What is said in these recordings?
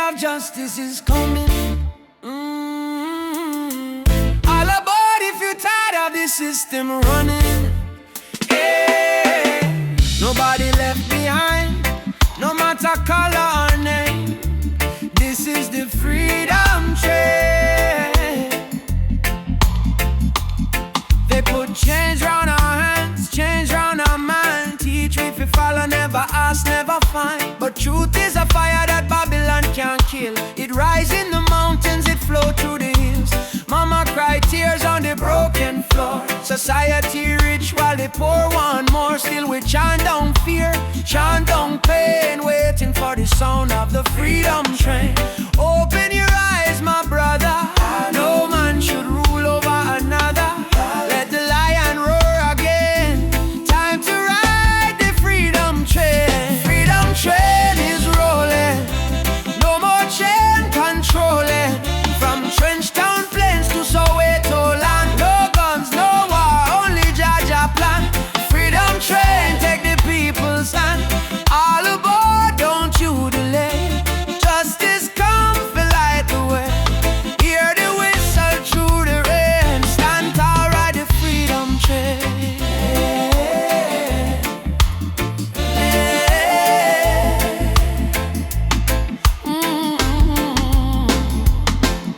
of justice is coming. All aboard if you're tired of the system running. Hey, nobody left behind, no matter color or name. This is the freedom train. They put change round our hands, change round our mind. Teach we if you follow, never ask, never find. But truth is a fire that Babylon can't kill. It rise in the mountains, it flow through the hills. Mama cry tears on the broken floor. Society rich while the poor want more. Still we chant down fear, chant down pain, waiting for the sound of the freedom train. Open your eyes, my brother. No man should rule over another. Let the lion roar again. Time to ride the freedom train. Freedom train is rolling. No more chain controlling. From trench town plains to Soweto land. No guns, no war, only Jaja plan. Freedom train, take the people's hand. All aboard, don't you delay. Justice come for light the way. Hear the whistle through the rain. Stand tall, ride the freedom train.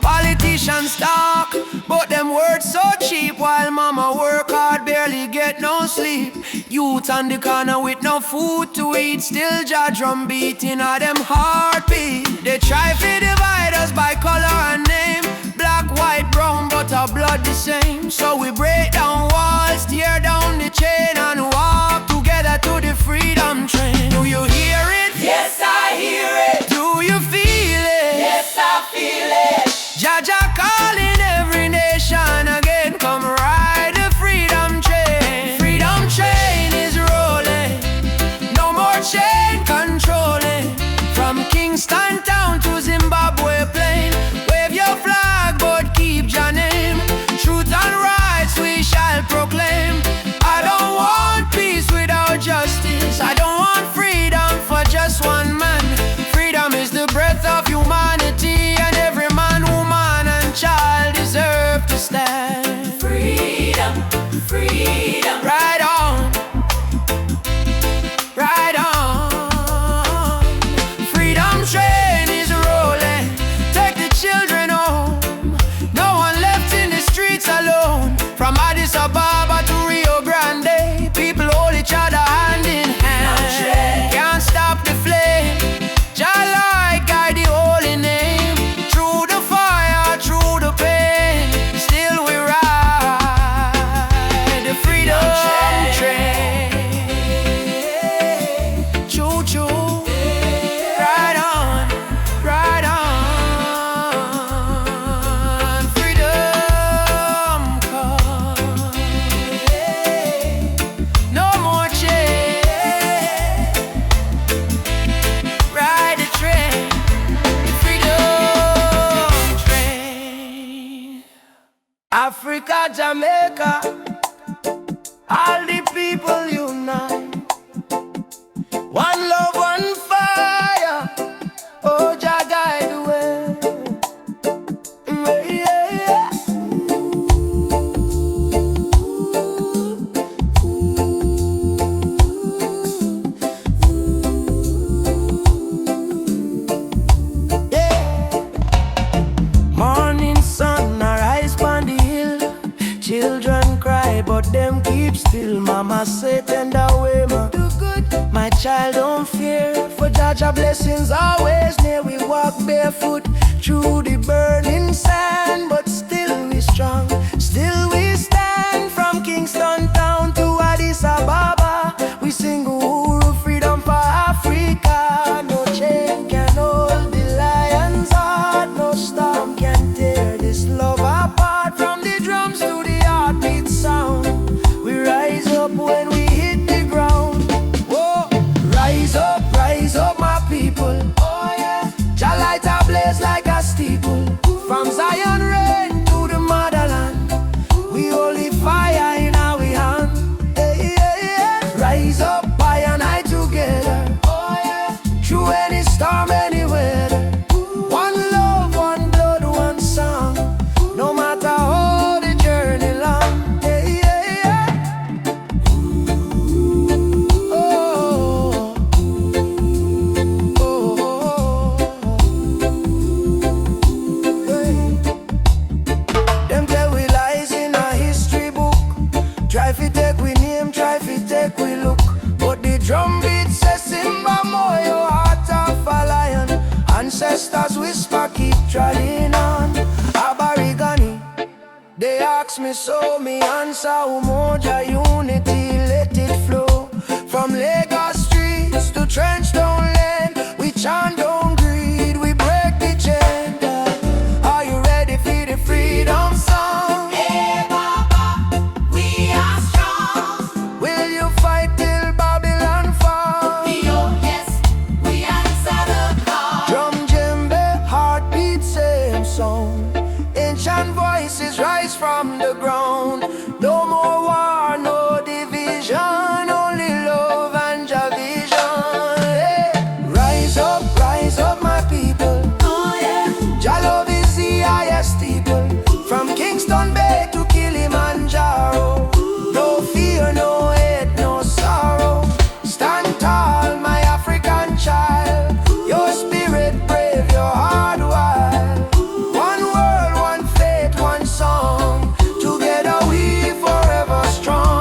Politicians talk, but them words so cheap. While mama work hard, barely get no sleep. Youth on the corner with no food to eat. Still Jah drum beating at them heartbeat. They try to divide us by color and name. Black, white, brown, but our blood the same. So we break down walls, tear down the chain, and walk together to the freedom train. Do you hear it? Yes, I hear it. Do you feel it? Yes, I feel it. Jaja calling every nation again. Come ride the freedom train. Freedom train is rolling. No more chain controlling. From Kingston town to Zimbabwe plain. Wave your flag but keep your name. Truth and rights we shall proclaim. I don't want peace without justice. I don't want freedom for just one man. Freedom is the breath of humanity, and every man, woman and child deserve to stand. Freedom, freedom. Right on, right on. Freedom train is rolling. Take the children home. No one left in the streets alone. From Addis Ababa to Rio Grande, people hold each other hand in hand. Can't stop the flame. Jah light guide the holy name. Through the fire, through the pain, still we ride the freedom train. Choo choo, ride on, ride on. Freedom come. No more chain. Ride the train, the freedom train. Africa, Jamaica, all the people unite. One love, one fire. Oh, Jah guide the way. Yeah, yeah. Morning sun arise on the hill. Children cry but them keep still. Mama say tender way, ma do good. My child don't fear, for Jaja blessings always near. We walk barefoot through the burning sand, but still we strong, still we stand. From Kingston town to Addis Ababa, we sing Uhuru, freedom for Africa. No chain can hold the lion's heart, no storm can tear this love apart. From the drums to the heartbeat sound, we rise up when we hit the ground. Whoa, rise up my people. Oh yeah, Jah light a blaze like a steeple. From Zion rain to the motherland, we holy fire in our hand. Hey, yeah, yeah. Rise up, I and I together. Oh yeah, through any storm, any weather. ancestors whisper, keep treading on. Aborigine, they ask me so, me answer, Umoja unity, let it flow. From Lagos streets to trench down lane, we chant down greed, we break the chain. Are you ready for the freedom song? Hey Baba, we are strong. Will you fight till Babylon fall? Oh yes, we answer the call. Drum, djembe, heartbeat, same song. Ancient voices rise from the ground. No more war, no division, only love and Jah vision. Hey. Rise up, my people. Oh yeah, Jah love is the highest people. From Kingston Bay to Kilimanjaro. No fear, no hate, no sorrow. Stand tall, my African child. Your spirit brave, your heart wild. One world, one faith, one song. Together we forever strong.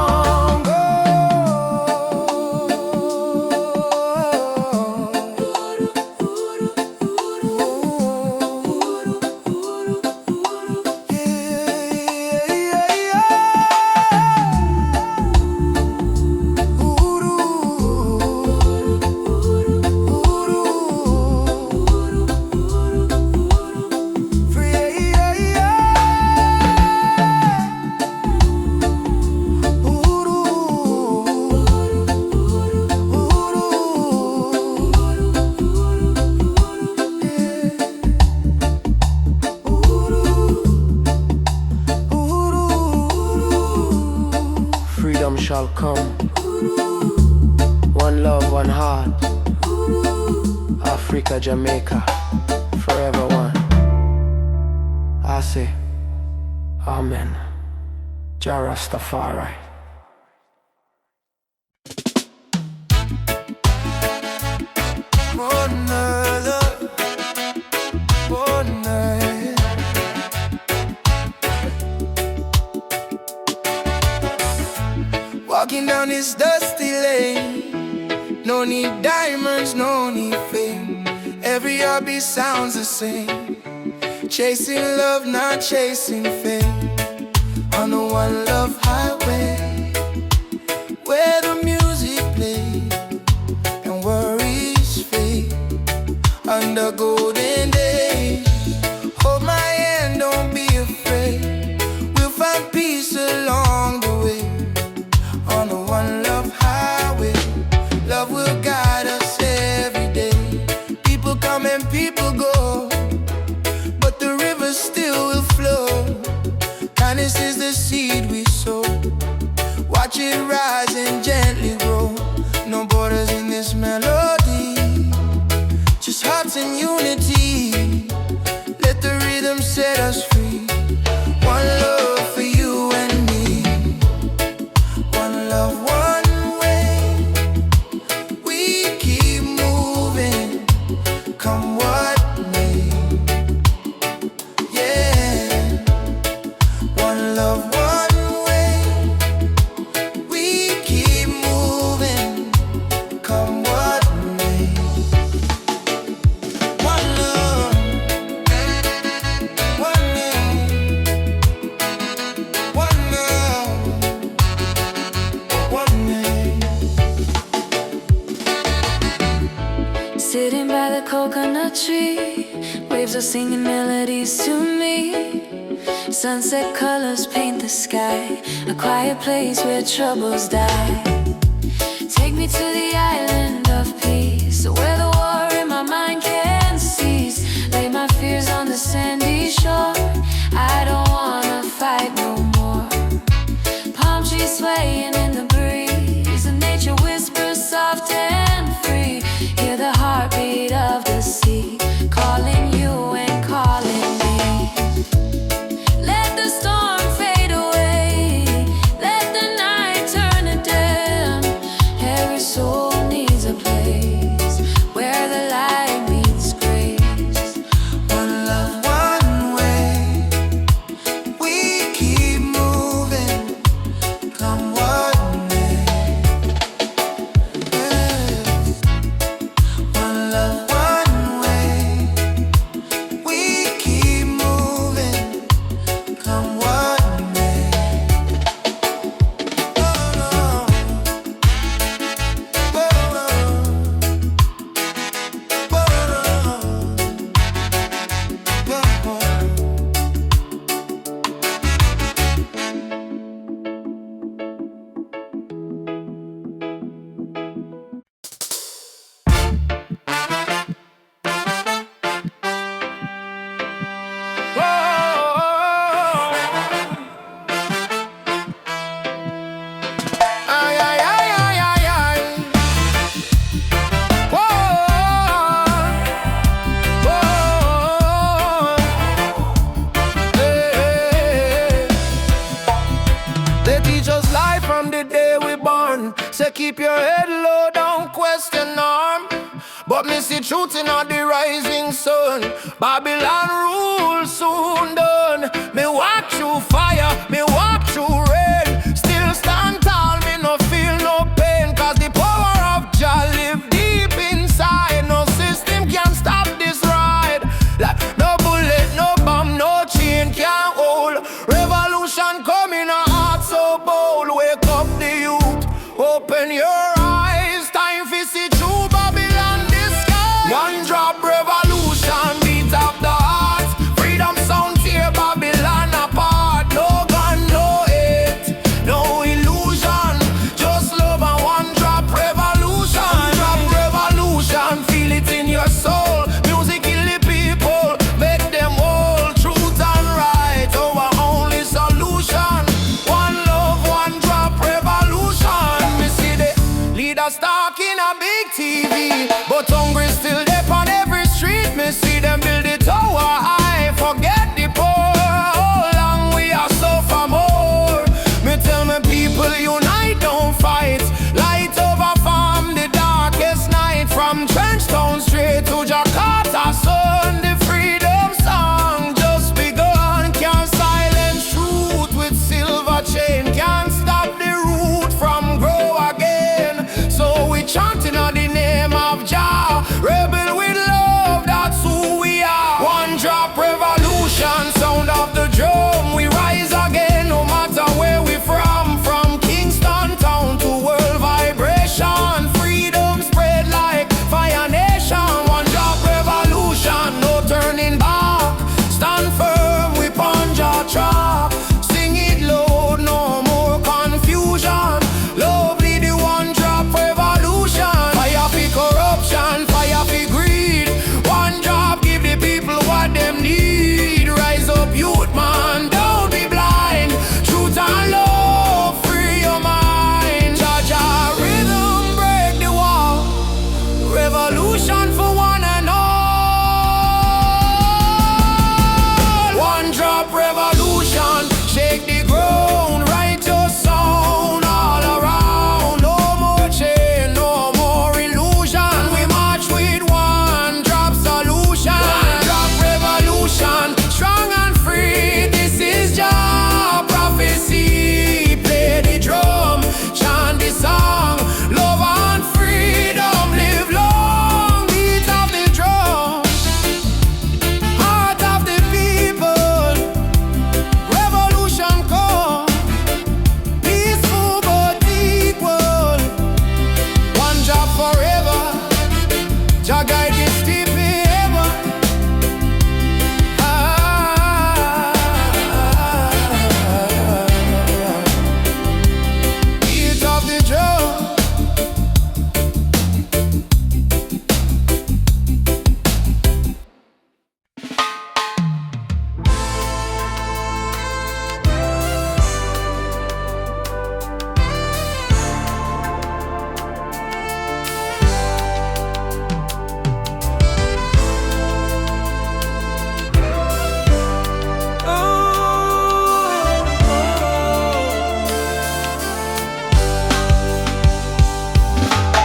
Freedom shall come. One love, one heart. Africa, Jamaica, forever one. I say, Amen. Jah Rastafari. Walking down this dusty lane, no need diamonds, no need fame. Every heartbeat sounds the same. Chasing love, not chasing fame. On the one love highway, where the music plays and worries fade. Under golden days, hold my hand, don't be afraid. We'll find peace along the way. On the one love highway, love will guide us every day. People come and people go, but the river still will flow. Kindness is the seed we sow. Watch it rise and gently grow. No borders in this melody, just hearts in unity. Let the rhythm set us free. One love for you and me. One love, one way. We keep moving, come what may. Yeah. One love, one way. We keep moving, come what may. One love, one name. One love, one name. Sitting by the coconut tree, waves are singing melodies to me. Sunset colors paint the sky, a quiet place where troubles die. Take me to the island of peace, where the war in my mind can cease. Lay my fears on the sandy shore. I don't wanna fight no more. Palm trees swaying in the breeze, and nature whispers soft and free. Hear the heartbeat of the sea, calling you and calling me. Let the storm fade away, let the night turn to dim. Every soul needs a place say keep your head low, don't question norm. But me see truth in all the rising sun. Babylon rule soon done. Me walk through fire, me walk through rain. Still stand tall, me no feel no pain. Cause the power of Jah live deep inside. No system can stop this ride. Like no bullet, no bomb, no chain can hold. Revolution coming, a heart so bold. Wake up the youth, open your eyes. Time for see true Babylon disguise. One drop revolution, beat up the heart. Freedom sound tear Babylon apart. No gun, no hate, no illusion. Just love and one drop revolution. One drop revolution, feel it in your soul. Music kill the people, make them whole. Truth and right, our only solution. One love, one drop revolution. Me see the leaders talking a big TV, but hungry still there on every street. Me see them build the tower high, forget the poor. How long we are suffer more? Me tell me people unite, don't fight. Light over farm the darkest night. From Trenchtown straight to Jakarta sun. The freedom song just begun. Can't silence truth with silver chain. Can't stop the root from grow again. So we chanting on the name of Jah. Rebel with love, that's who we are. One drop revolution, sound of the drum. We rise again no matter where we from. From Kingston town to world vibration. Freedom spread like fire nation. One drop revolution, no turning back. Stand firm, we punch our trap. Sing it loud, no more confusion. Lovely the one drop revolution. Fire for corruption, fire for greed. One drop give the people what them need. Rise up youth man, don't be blind. Truth and love, free your mind. Jah Jah rhythm break the wall. Revolution for one and all. One drop revolution, shake the ground, write your sound all around. No more chain, no more illusion. We march with one drop solution. One drop revolution, strong and free. This is Jah prophecy. Play the drum, chant the song. Love and freedom, live long. Beat of the drum, heart of the people. Revolution come, peaceful but equal. One job forever, Jah guide this deep ever. Beat of the drum.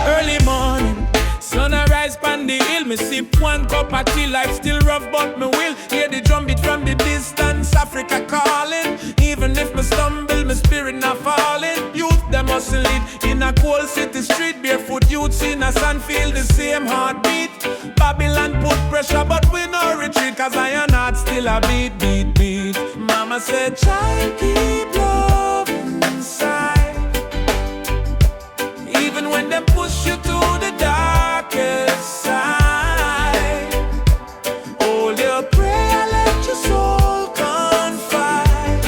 Early morning, sun arise pan the hill. Me sip one cup of tea, life still rough but me will. Hear the drum beat from the distance, Africa calling. Even if me stumble, my spirit not falling. Youth them hustle it in a cold city street. Barefoot youths in a sand feel the same heartbeat. Babylon put pressure but we no retreat. Cause iron heart still a beat, beat, beat. Mama said child keep love inside. Even when they push you to the darkest side, hold your prayer, let your soul confide.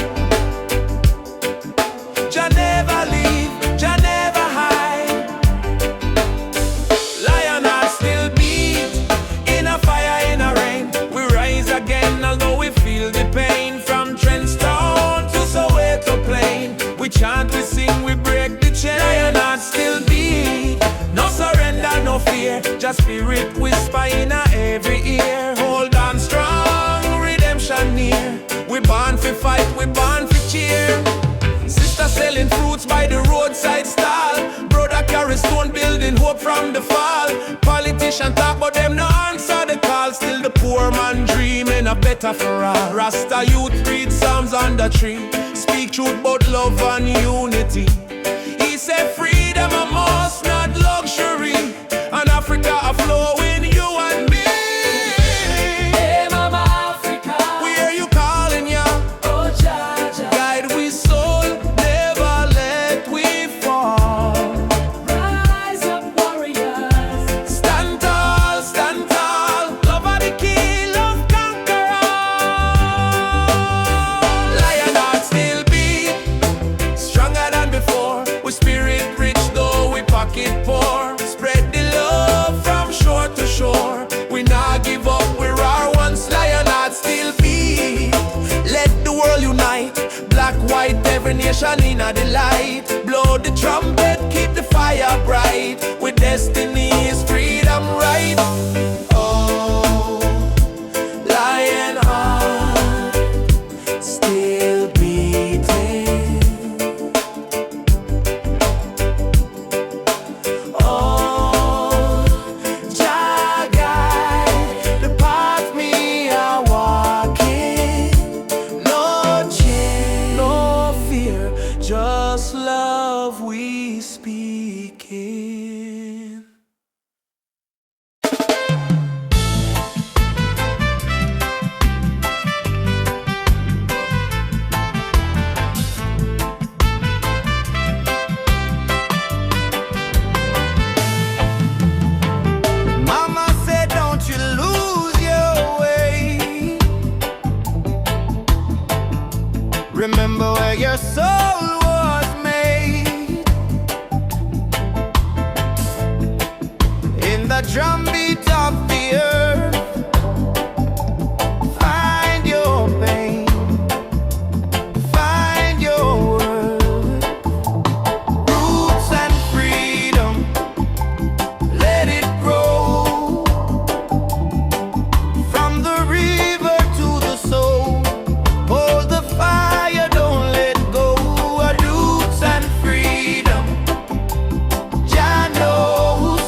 Jah never leave, Jah never hide. Lion heart still beat, in a fire, in a rain. We rise again, although we feel the pain. From Trenchtown to Soweto plain, we chant, we sing, we break the chain. Lion heart still beat, no surrender, no fear. Just spirit whisper in a every ear. Hold on strong, redemption near. We born for fight, we born for cheer. Sister selling fruits by the roadside stall. Brother Terrorist stone building hope from the fall. Politicians talk but them no answer the call. Still the poor man dreaming a better for all. Rasta youth read Psalms on the tree. Speak truth about love and unity. He said freedom a must, not luxury. And Africa a flowing you and me. Hey Mama Africa, We hear you calling ya. oh Jaja, Guide we soul, never let we fall. rise up warriors. Stand tall, love are the key, love conquer all. Lion heart still beat, stronger than before. We spirit rich though we pocket poor. Spread the love from shore to shore. We not give up, we're our once. Lion heart still beat. Let the world unite, black, white, every nation in the light. Blow the trumpet, keep the fire bright. With destiny is freedom right. Oh, lion heart still beating. Oh, Jah guide the path me are walking. No change, no fear, just love we speaking. Mama said, don't you lose your way. Remember where your soul was made. In the drumbeat of the earth, find your pain, find your worth. Roots and freedom, let it grow. From the river to the soul, hold the fire, don't let go. Roots and freedom, Jah knows.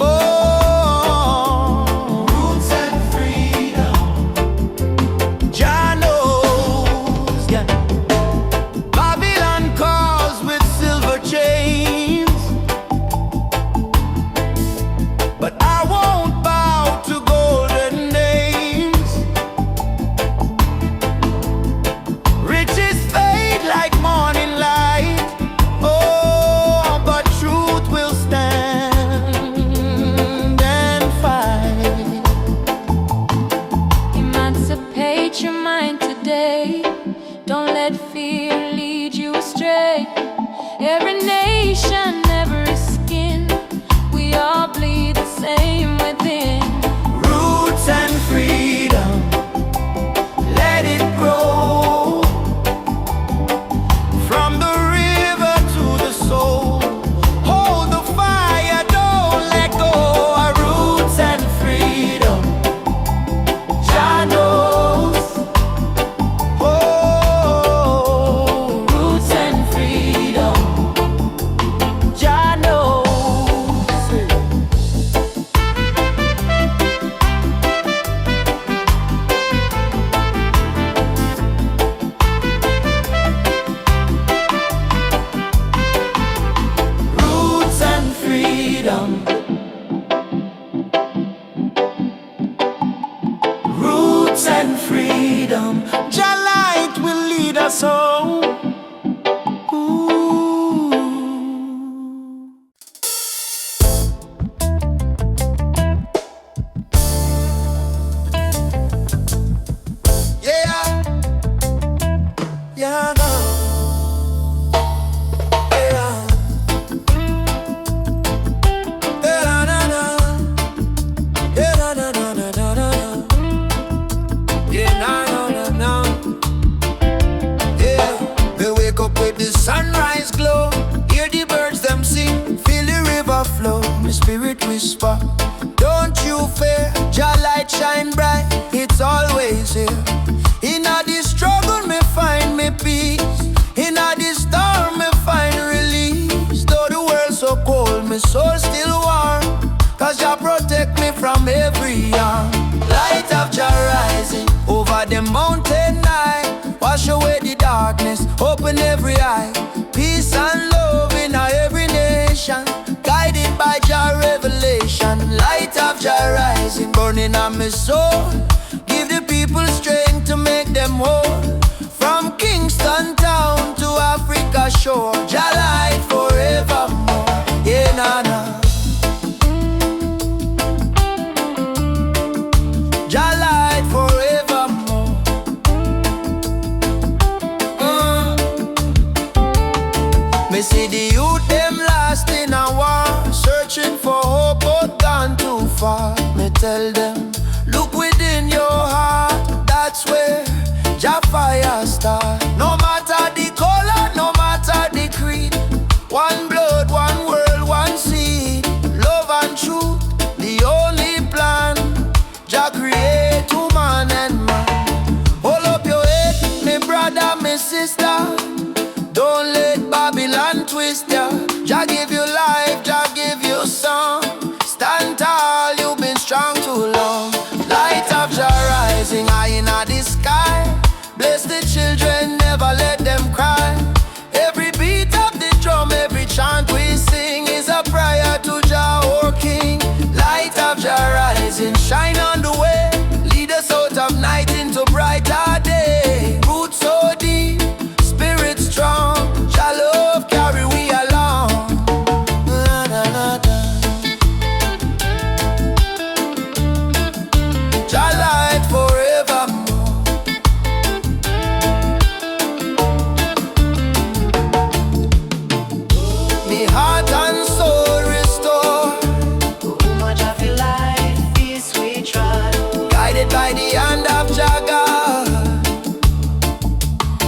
Oh, roots and freedom, Jah knows. Yeah. Babylon calls with silver chains, but I won't bow to golden names. Riches fade like morning light. Oh, but truth will stand and fight. Emancipate your mind today. Don't let fear lead you astray. Every nation, every skin, we all bleed the same within. Roots and freedom, let it grow. From the river to the soul, hold the fire, don't let go. Roots and freedom, Jah knows. Oh, roots and freedom, Jah knows. Roots and freedom, roots and freedom, Jah light will lead us home. Ooh. Yeah, yeah, no. Yeah. Da-da-da-da. Da-da-da-da-da-da-da. Yeah, na-na-na-na. Yeah, we wake up with the sunrise glow. Hear the birds them sing, feel the river flow. My spirit whisper, don't you fear. Jah light shine bright, it's always here. In all the struggle me find me peace. In all the storm me find release. Though the world's from every arm. Light of Jah rising over the mountain night. Wash away the darkness, open every eye. Peace and love in every nation, guided by Jah revelation. Light of Jah rising, burning on my soul. Give the people strength to make them whole. From Kingston town to Africa shore, Jah light forevermore. Yeah, nah, nah. Jah light forevermore. Me see the youth them lost in a war, searching for hope but gone too far. Me tell them, look within your heart, that's where Jah fire start. No matter the color, no matter the creed, one blood, one world, one seed. Love and truth, the only plan. Jah create woman and man. Hold up your head, me brother, me sister. Don't let Babylon twist ya. Jah give you life, Jah give you song. Stand tall, you've been strong too long. Light of Jah rising high in the sky. Bless the children, never let them cry. Every beat of the drum, every chant we sing is a prayer to Jah, our King. Light of Jah rising, shine on the way. Lead us out of night into brighter day. Roots so deep, spirit strong. Jah love carry we along. Na, na, na, na. Jah light forevermore. Me heart and soul restore. Much of your life is we trod. Guided by the hand of Jah God.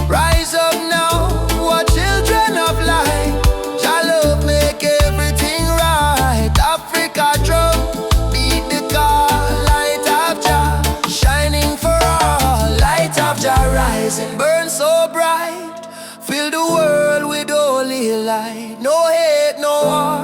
Rise up now, what children of light. Jah love make everything right. Africa drum, beat the call. Light of Jah, shining for all. Light of Jah rising, burn so bright. Fill the world with holy light. No hate, no war,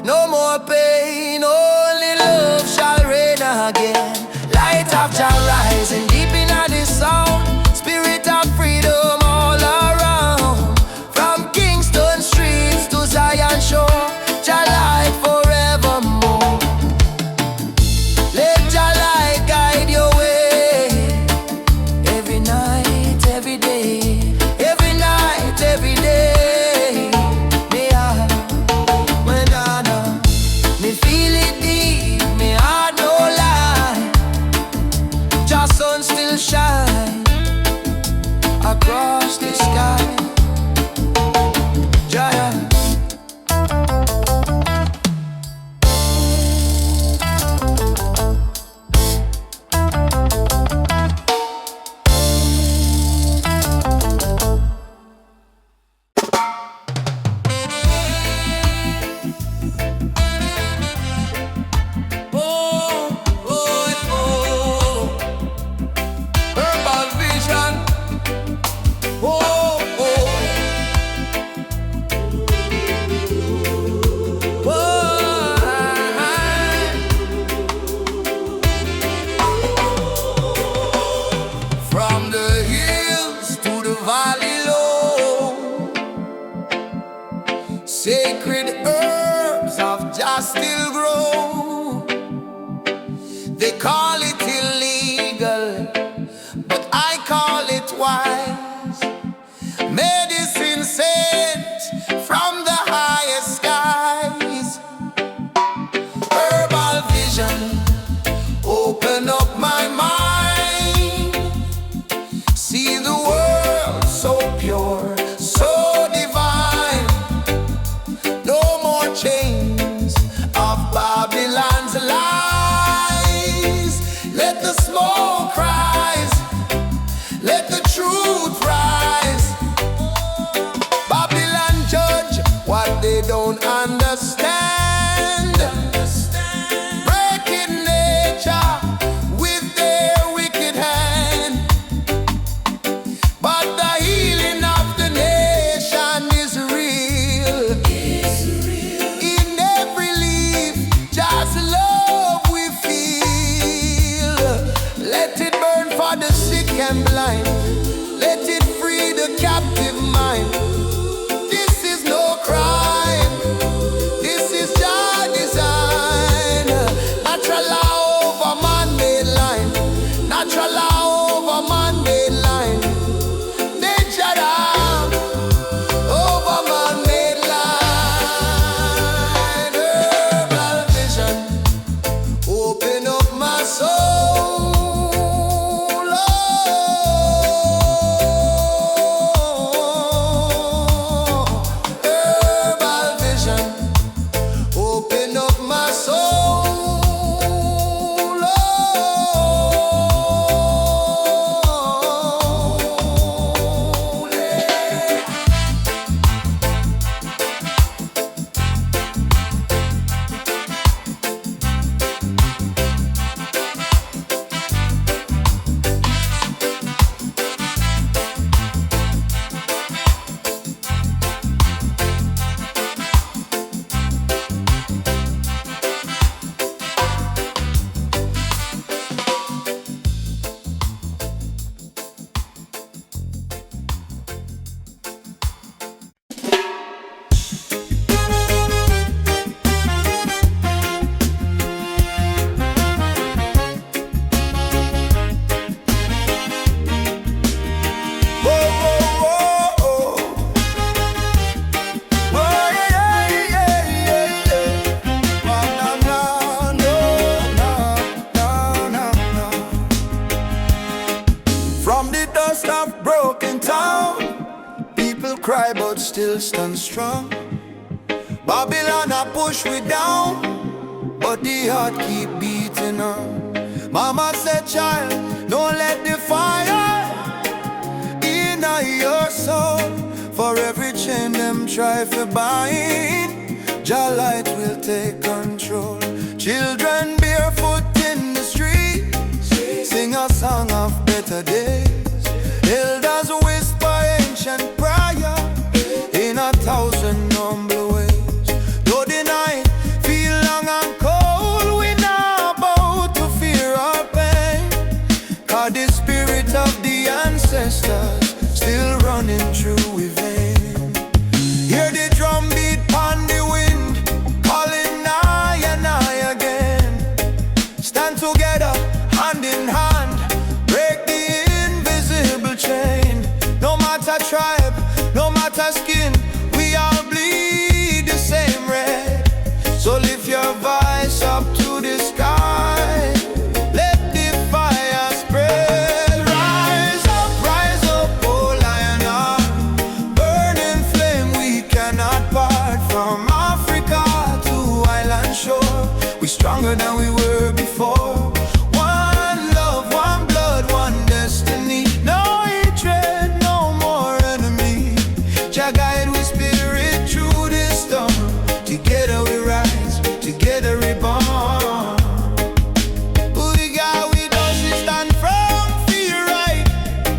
no more pain. Only love shall reign again. Light of Jah rising deep in the sound. Spirit of freedom all around. From Kingston streets to Zion shore, Jah light forevermore. Let Jah light guide your way. Every night, every day. Every night, every day. Me I, when I know, me feel it deep, me heart no lie. Jah sun still shine across the sky. Giant. Oh, oh, oh. Herbal vision. Oh, oh. From the hills to the valley low, sacred herbs of Jah still grow. They call it illegal, but I call it wise. Medicine sent from the highest skies. Herbal vision, open up my mind. See the world so pure, so divine. No more chains of Babylon's lies. Let the smoke rise, let the truth rise. Babylon judge what they don't understand. Breaking nature with their wicked hand. But the healing of the nation is real. In every leaf, just love we feel. weak and blind. Let it free the captive mind. This is no crime. This is Jah design. Natural law over man-made line. Natural law over man-made line. Nature law over man-made line. Herbal vision, open up my soul. Herbal vision, open up my soul. From the dust of broken town, people cry but still stand strong. Babylon a push we down, but the heart keep beating on. Mama said, child, don't let the fire in your soul. For every chain them try to bind, Jah light will take control. Children barefoot in the streets, sing a song of better days. Elders whisper ancient prayer in 1,000 humble ways. Though the night feel long and cold, we not about to fear or pain, 'cause the spirit of the ancestors still running through we vein. Hear the drum beat on the wind, calling nigh and nigh again. Stand together, hand in hand, break the invisible chain. No matter tribe, no matter skin, we all bleed the same red. So lift your voice up to the sky, let the fire spread. Rise up, oh lion heart, burning flame we cannot part. From Africa to island shore, we stronger than we were before. One love, one blood, one destiny. No hatred, no more enemy. Jah guide we spirit through this storm. Together we rise, together we born. We got with us, we stand firm, feel right.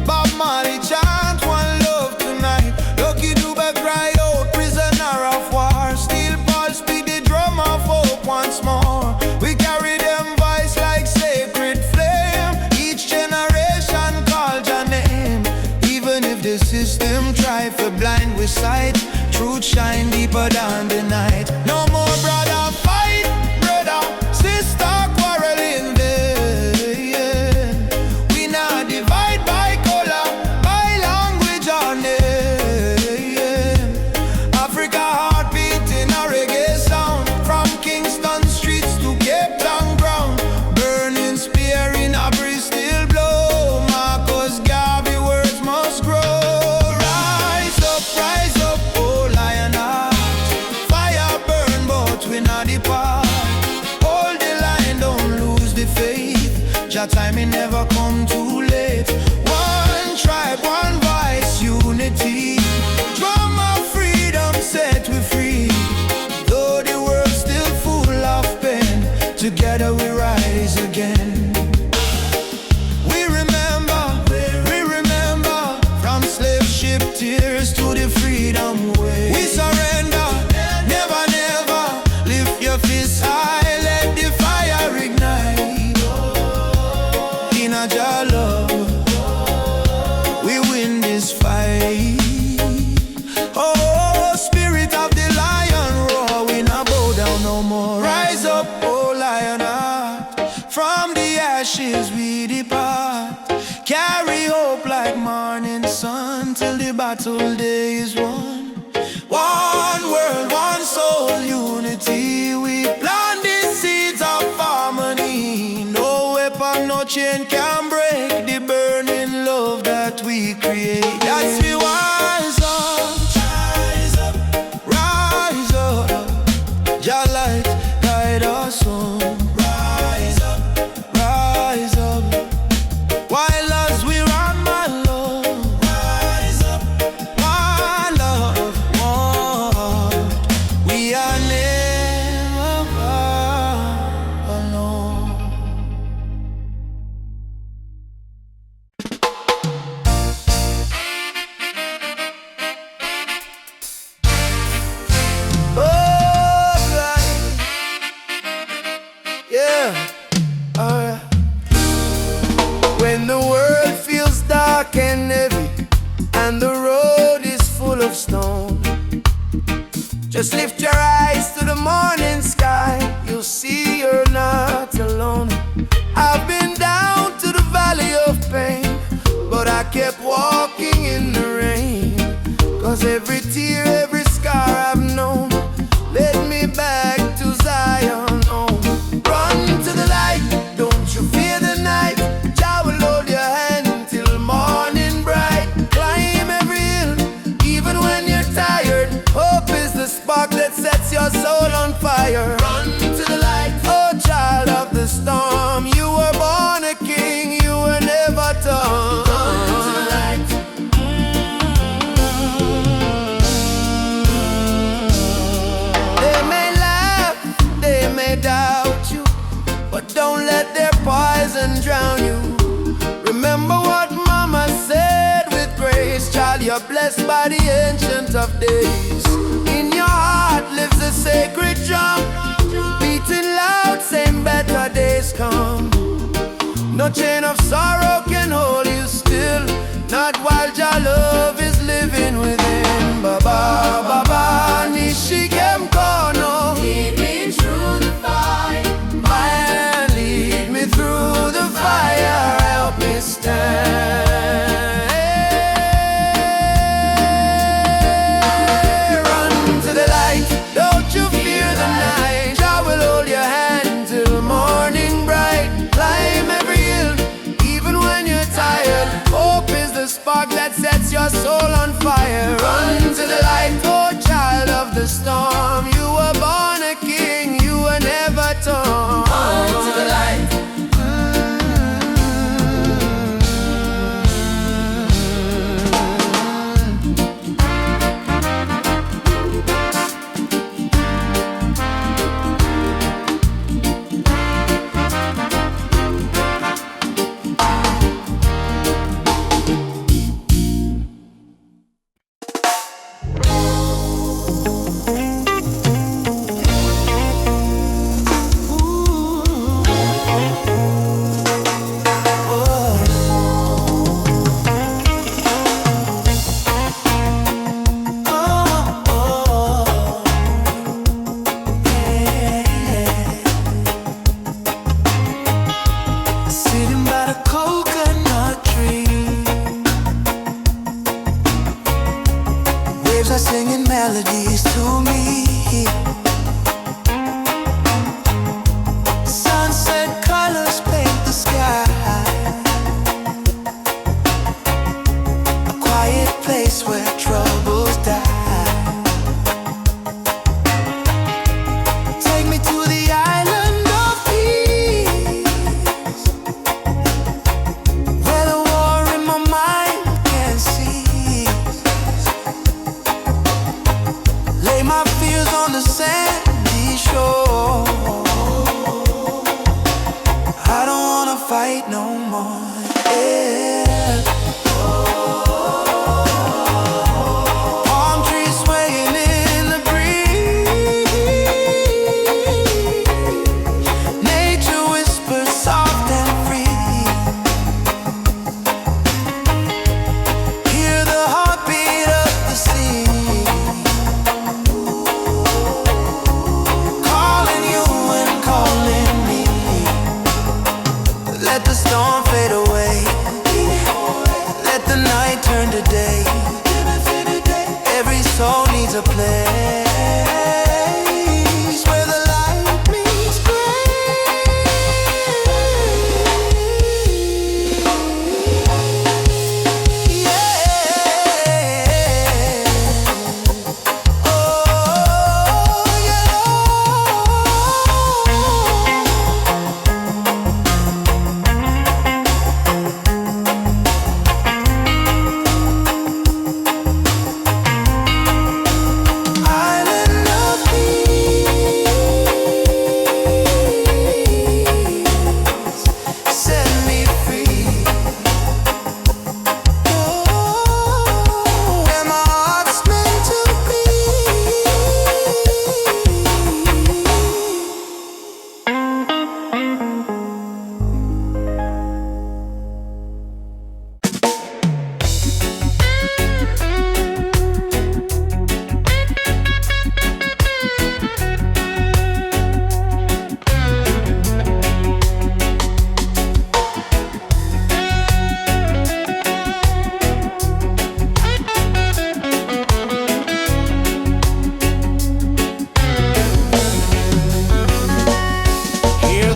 Bob Marley chant one love tonight. Lucky Dube cry out, prisoner of war. Steel pulse beat the drum of hope once more. We carry them voice like sacred flame. Each generation call your name. Even if the system try to blind we sight, truth shine deeper than the night. No more brother fight, brother, sister quarreling vain. We not divide by color, by language or name. Africa heartbeat in a reggae sound, from Kingston streets to Cape Town ground. Burning spear in a breeze still blow. Marcus Garvey words must grow. Rise up, oh lion heart. Fire burn, but we not depart. Hold the line, don't lose the faith. Jah time it never come too late. One tribe, one voice, unity. Drum of freedom set we free. Though the world still full of pain, together we rise again. We remember, from slave ship tears to the freedom way. We surrender, never, never. Lift your fists high, let the fire ignite. In a Jah love. ashes we depart. Carry hope like morning sun till the battle day is won. One world, one soul, unity. We plant the seeds of harmony. No weapon, no chain can break the burning love that we create. That's we rise up, rise up, rise up. Your light guide us home. Rise up, rise up. While as we run my love. Rise up, one love, one. We are never alone. Alright, yeah, alright. When the world feels dark and heavy and the road is full of stone, just lift your eyes to the morning sky. You'll see you're not alone. I've been down to the valley of pain, but I kept walking in the rain. 'Cause every tear, every scar I've known led me back to Zion home. Run to the light, don't you fear the night. Jah will hold your hand till morning bright. Climb every hill, even when you're tired. Hope is the spark that sets your soul on fire. Run to the light, oh child of the storm. You were born a king, you were never torn. Run to the light. They may laugh, they may doubt you, but don't let their poison drown you. Remember what mama said with grace. Child, you're blessed by the ancient of days. In your heart lives a sacred drum, beating loud, saying better days come. No chain of sorrow can hold you still, not while your love is living within. Baba, Baba, Nishikem Kono. Lead me through the fight. Man, lead me through the fire, help me stand. Run to the light, don't you fear the night. I will hold your hand till morning bright. Climb every hill, even when you're tired. Hope is the spark that sets your soul on fire. Run to the light, oh child of the storm. You were born a king, you were never torn. Run to the light. Sitting by the coconut tree, waves are singing melodies to me. Sunset colors paint the sky, a quiet place where troubles die. Take me to the island of peace, where the war in my mind can cease. Lay my fears on the sandy shore. I don't wanna fight no more. Yeah. Palm trees swaying in the breeze. Nature whispers soft and free. Hear the heartbeat of the sea, calling you and calling me.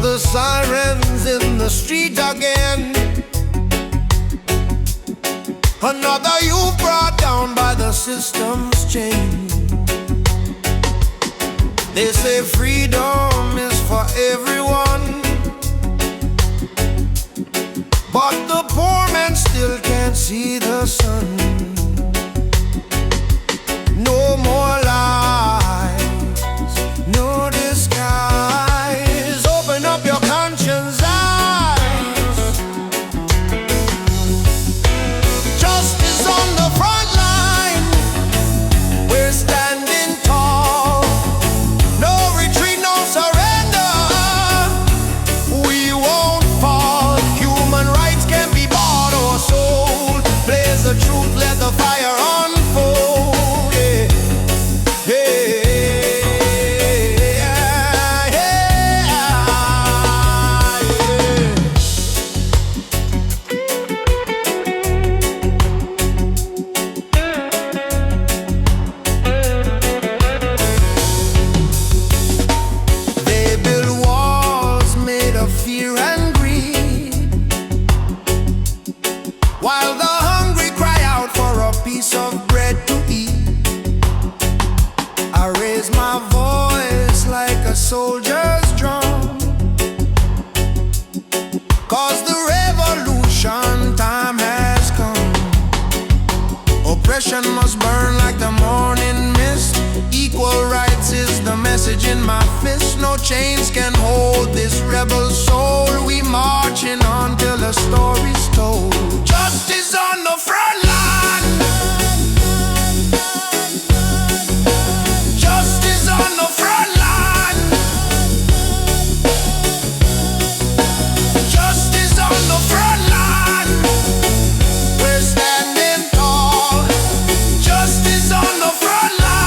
the sirens in the street again. Another youth brought down by the system's chain. They say freedom is for everyone, but the poor man still can't see the sun. No more lies, no disguise. Open up your conscience eyes. Justice on the front line. We're standing tall. No retreat, no surrender. We won't fall. Human rights can be bought or sold. Blaze the truth, let the fire unfold. While the hungry cry out for a piece of bread to eat, I raise my voice like a soldier's drum, 'cause the revolution time has come. Oppression must burn like the morning mist. Equal rights is the message in my fist. No chains can hold this rebel soul. We marching on till the story's told. Justice on the front line. Justice on the front line. Justice on the front line. We're standing tall. Justice on the front line.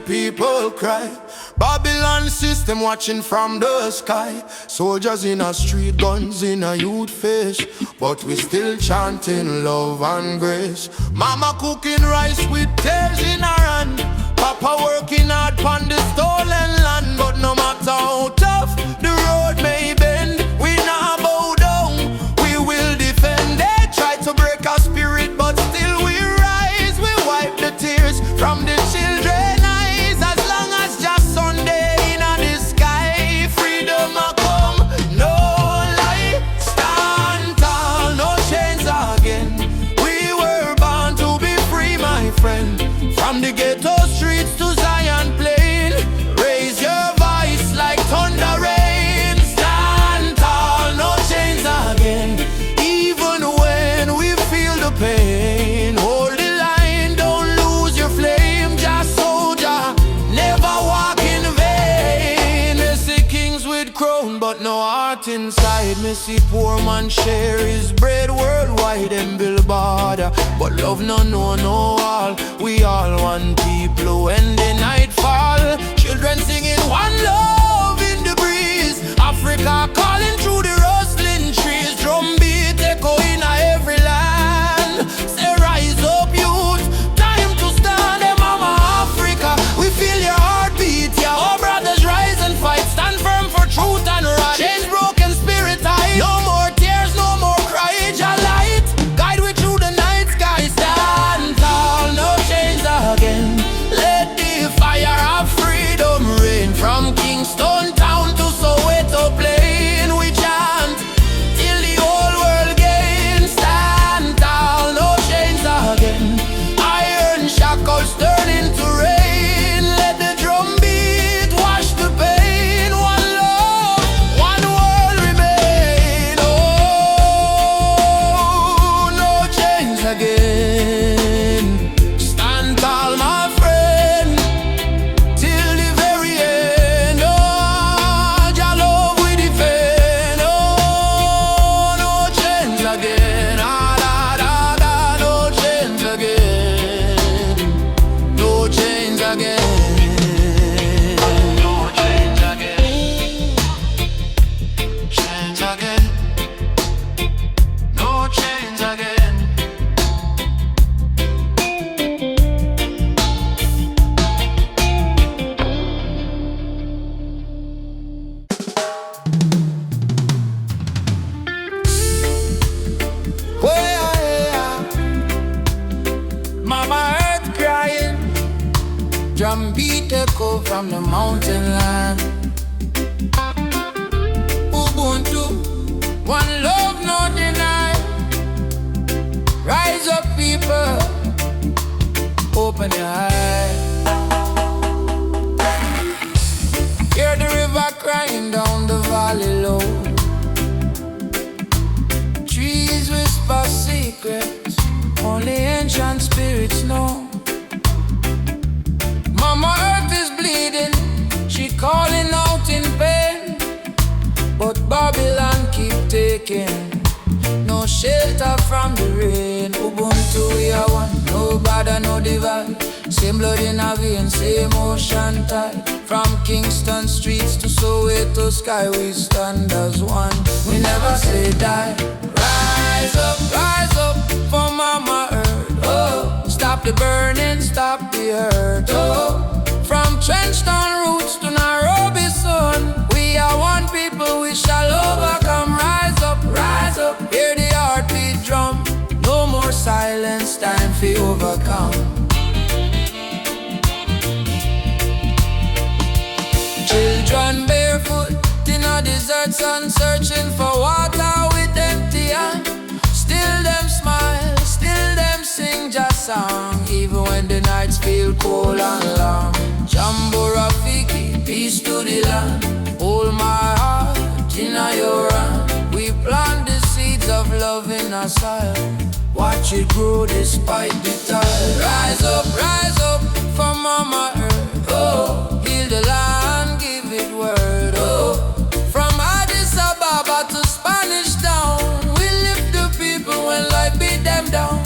People cry. Babylon system watching from the sky. Soldiers in a street, guns in a youth face, but we still chanting love and grace. Mama cooking rice with tears in her hand. Papa working hard on the stolen land. But no matter how tough the road may bend, we not bow down, we will defend. They try to break our spirit, but still we rise. We wipe the tears from the children. From the ghetto streets to Zion Plain, raise your voice like thunder rain. Stand tall, no chains again. Even when we feel the pain, hold the line, don't lose your flame. Just soldier, never walk in vain. They see kings with crown, but no heart inside. Me see poor man share his bread worldwide and build border, but love no know no all. We all one people when the night fall. Children singing one love in the breeze. Africa calling through the rustling trees. Drumbeat echo in every land. Say rise up youth, time to stand. Hey mama Africa, we feel your heartbeat. Yeah, all brothers rise and fight. Stand firm for truth and right. Chains broken, spirit high. No more tears, no more cry. Jah light, guide we through the night sky. Stand tall, no chains again. Let the fire of freedom rain from Kingston valley low. Trees whisper secrets only ancient spirits know. Mama Earth is bleeding, she calling out in pain, but Babylon keep taking no shelter from the rain. Ubuntu we are one, no border, no divide. Same blood in our veins, same ocean tide. From Kingston streets to Soweto sky, we stand as one. We never say die. Rise up for Mama Earth. Oh, stop the burning, stop the hurt. Oh, from Trenchtown roots to Nairobi sun, we are one people, we shall overcome. Rise up, hear the heartbeat drum. No more silence, time for overcome. Children barefoot in a desert sun, searching for water with empty hand. Still them smile, still them sing just song, even when the nights feel cold and long. Jambo Rafiki, peace to the land. Hold my heart in your hand. We plant the seeds of love in our soil. Watch it grow despite the tide. Rise up for Mama Earth. Oh, heal the land, give it word. Oh, from Addis Ababa to Spanish Town, we lift the people when life beat them down.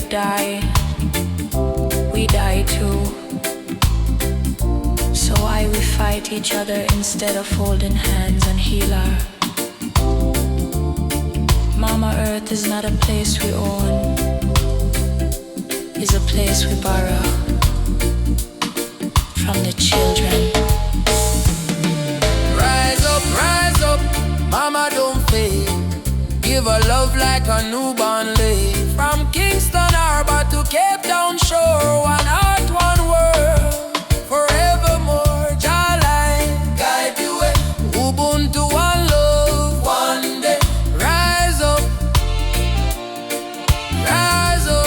Die, we die too. So why we fight each other instead of holding hands and heal her? Mama Earth is not a place we own, it's a place we borrow from the children. Rise up, Mama don't fade. Give her love like a newborn lay. From Kingston Harbor to Cape Town shore, one heart, one world, forevermore. Jah-line, guide the way. Ubuntu, one love, one day. Rise up, rise up.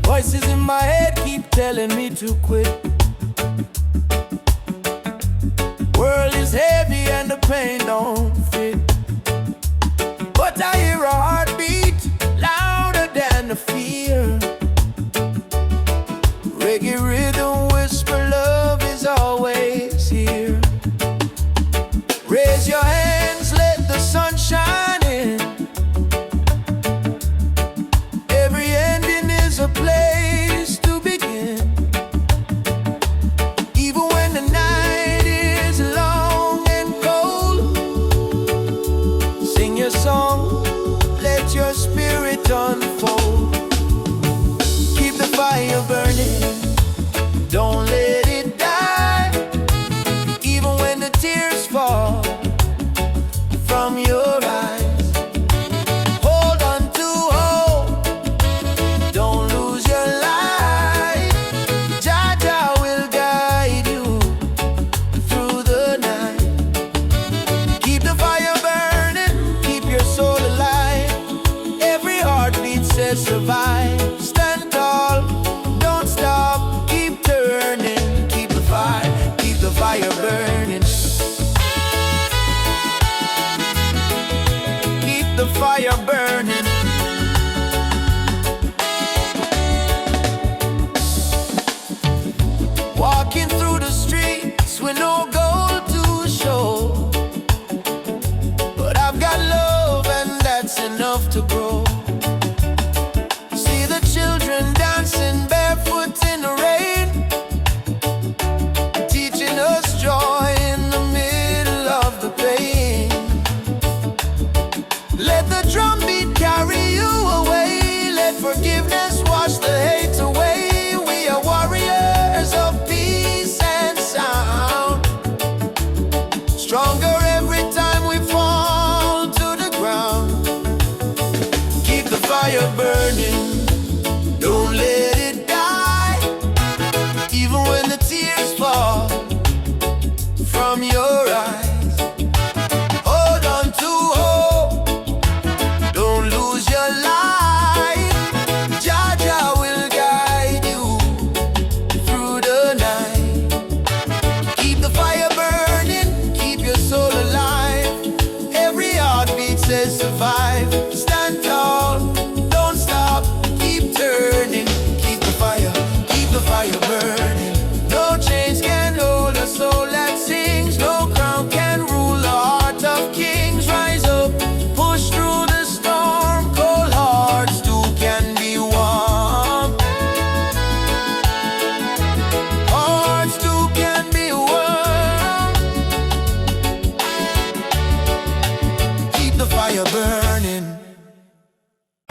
Voices in my head keep telling me to quit. World is heavy and the pain don't fit, but I hear a heartbeat louder than the fear. Reggae rhythm whisper love is always here. Raise your hands, let the sun shine in. Every ending is a place to begin. Even when the night is long and cold, sing your song, let your spirit unfold. Keep the fire burning,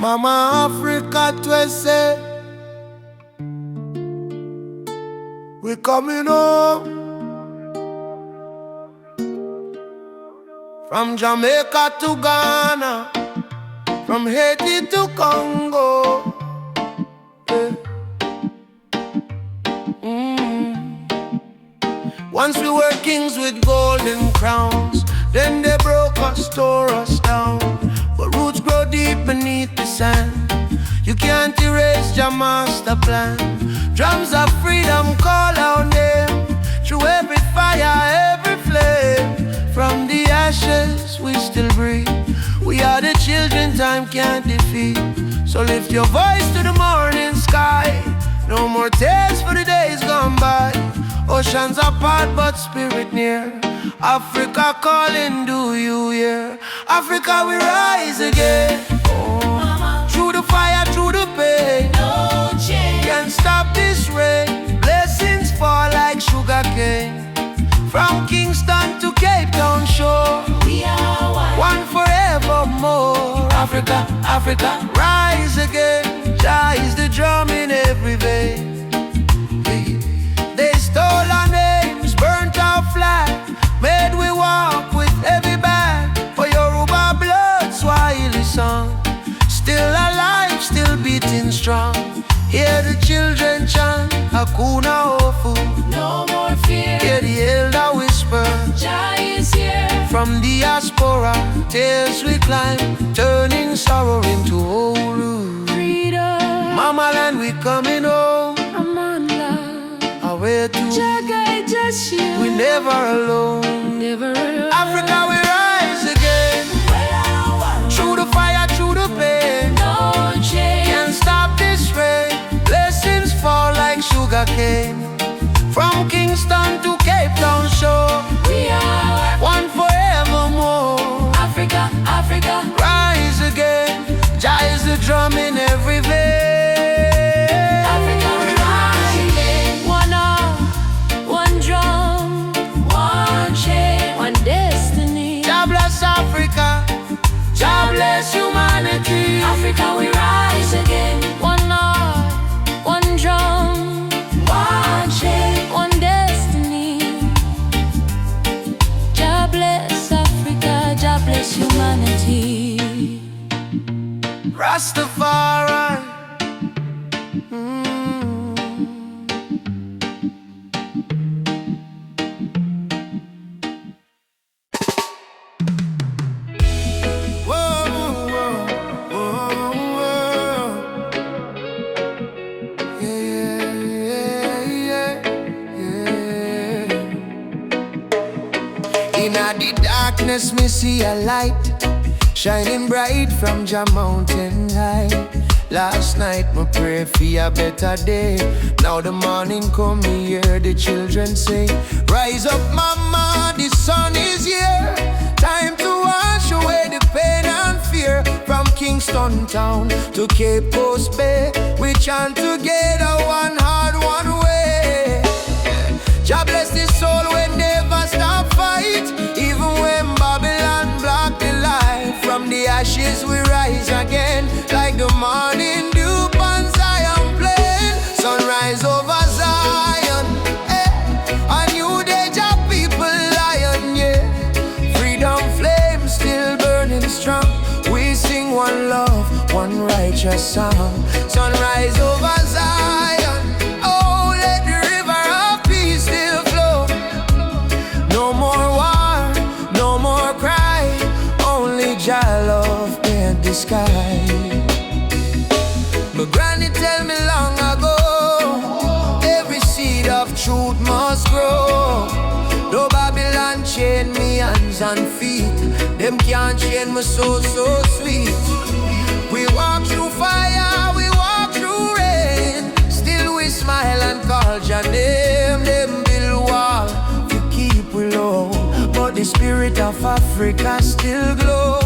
Mama Africa twese, we coming home. From Jamaica to Ghana, from Haiti to Congo, yeah. Once we were kings with golden crowns, then they broke us, tore us down. But roots grow deep beneath the sand. You can't erase your master plan. Drums of freedom call our name through every fire, every flame. From the ashes we still breathe. We are the children time can't defeat. So lift your voice to the morning sky. No more tears for the days gone by. Oceans apart but spirit near. Africa calling, do you hear? Africa we rise again. Oh. Through the fire, through the pain. No change. Can't stop this rain. Blessings fall like sugar cane. From Kingston to Cape Town shore, We are one forevermore. Africa, Africa, rise again. Jah is the drum in every vein. They stole our names, burnt our flag, made we walk with heavy bag. For Yoruba blood, Swahili song, still alive, still beating strong. Hear the children chant, Hakuna Ofu. no more fear. Hear the elder whisper, Jah is here. from diaspora, tears we climb, turning sorrow into old rule. Freedom, Mama land, we coming home. I'm on love. Away to, Jah guide just you. we never alone. Never alone. Africa, we rise again. Through the fire, through the pain. No change. Can't stop this rain. Blessings fall like sugar cane. From Kingston to Cape Town shore, We are one forevermore. Africa, Africa. Rise again. Jah is the drum in every vein. Africa, we rise again. One arm, one drum, One change. one destiny. Jah bless Africa. Jah bless humanity. Africa, we rise again. One heart, one drum, One change. one destiny. Jah bless Africa, Jah bless humanity. Rastafari. Whoa, whoa, whoa, whoa. Yeah, yeah, yeah, yeah. In the darkness, me see a light shining bright from Jah mountain high. Last night, me pray for a better day. Now the morning come, me hear the children say, rise up, mama, the sun is here. Time to wash away the pain and fear. From Kingston town to Cape Coast Bay, we chant together, one heart, one way. Jah bless the soul, we never stop fight. Even when Babylon block the light, from the ashes we rise again, like the morning dew on Zion plain. Sunrise over Zion, a new day, Jah people lion, yeah. Freedom flame still burning strong. We sing one love, one righteous song. Sunrise over Zion, oh, let the river of peace still flow. No more war, no more cry, only Jah love paint the sky. But granny tell me long ago, every seed of truth must grow. Though Babylon chain me hands and feet, them can't chain me soul so sweet. We walk through fire, we walk through rain, still we smile and call Jah name. Them build wall to keep we low, but the spirit of Africa still glow.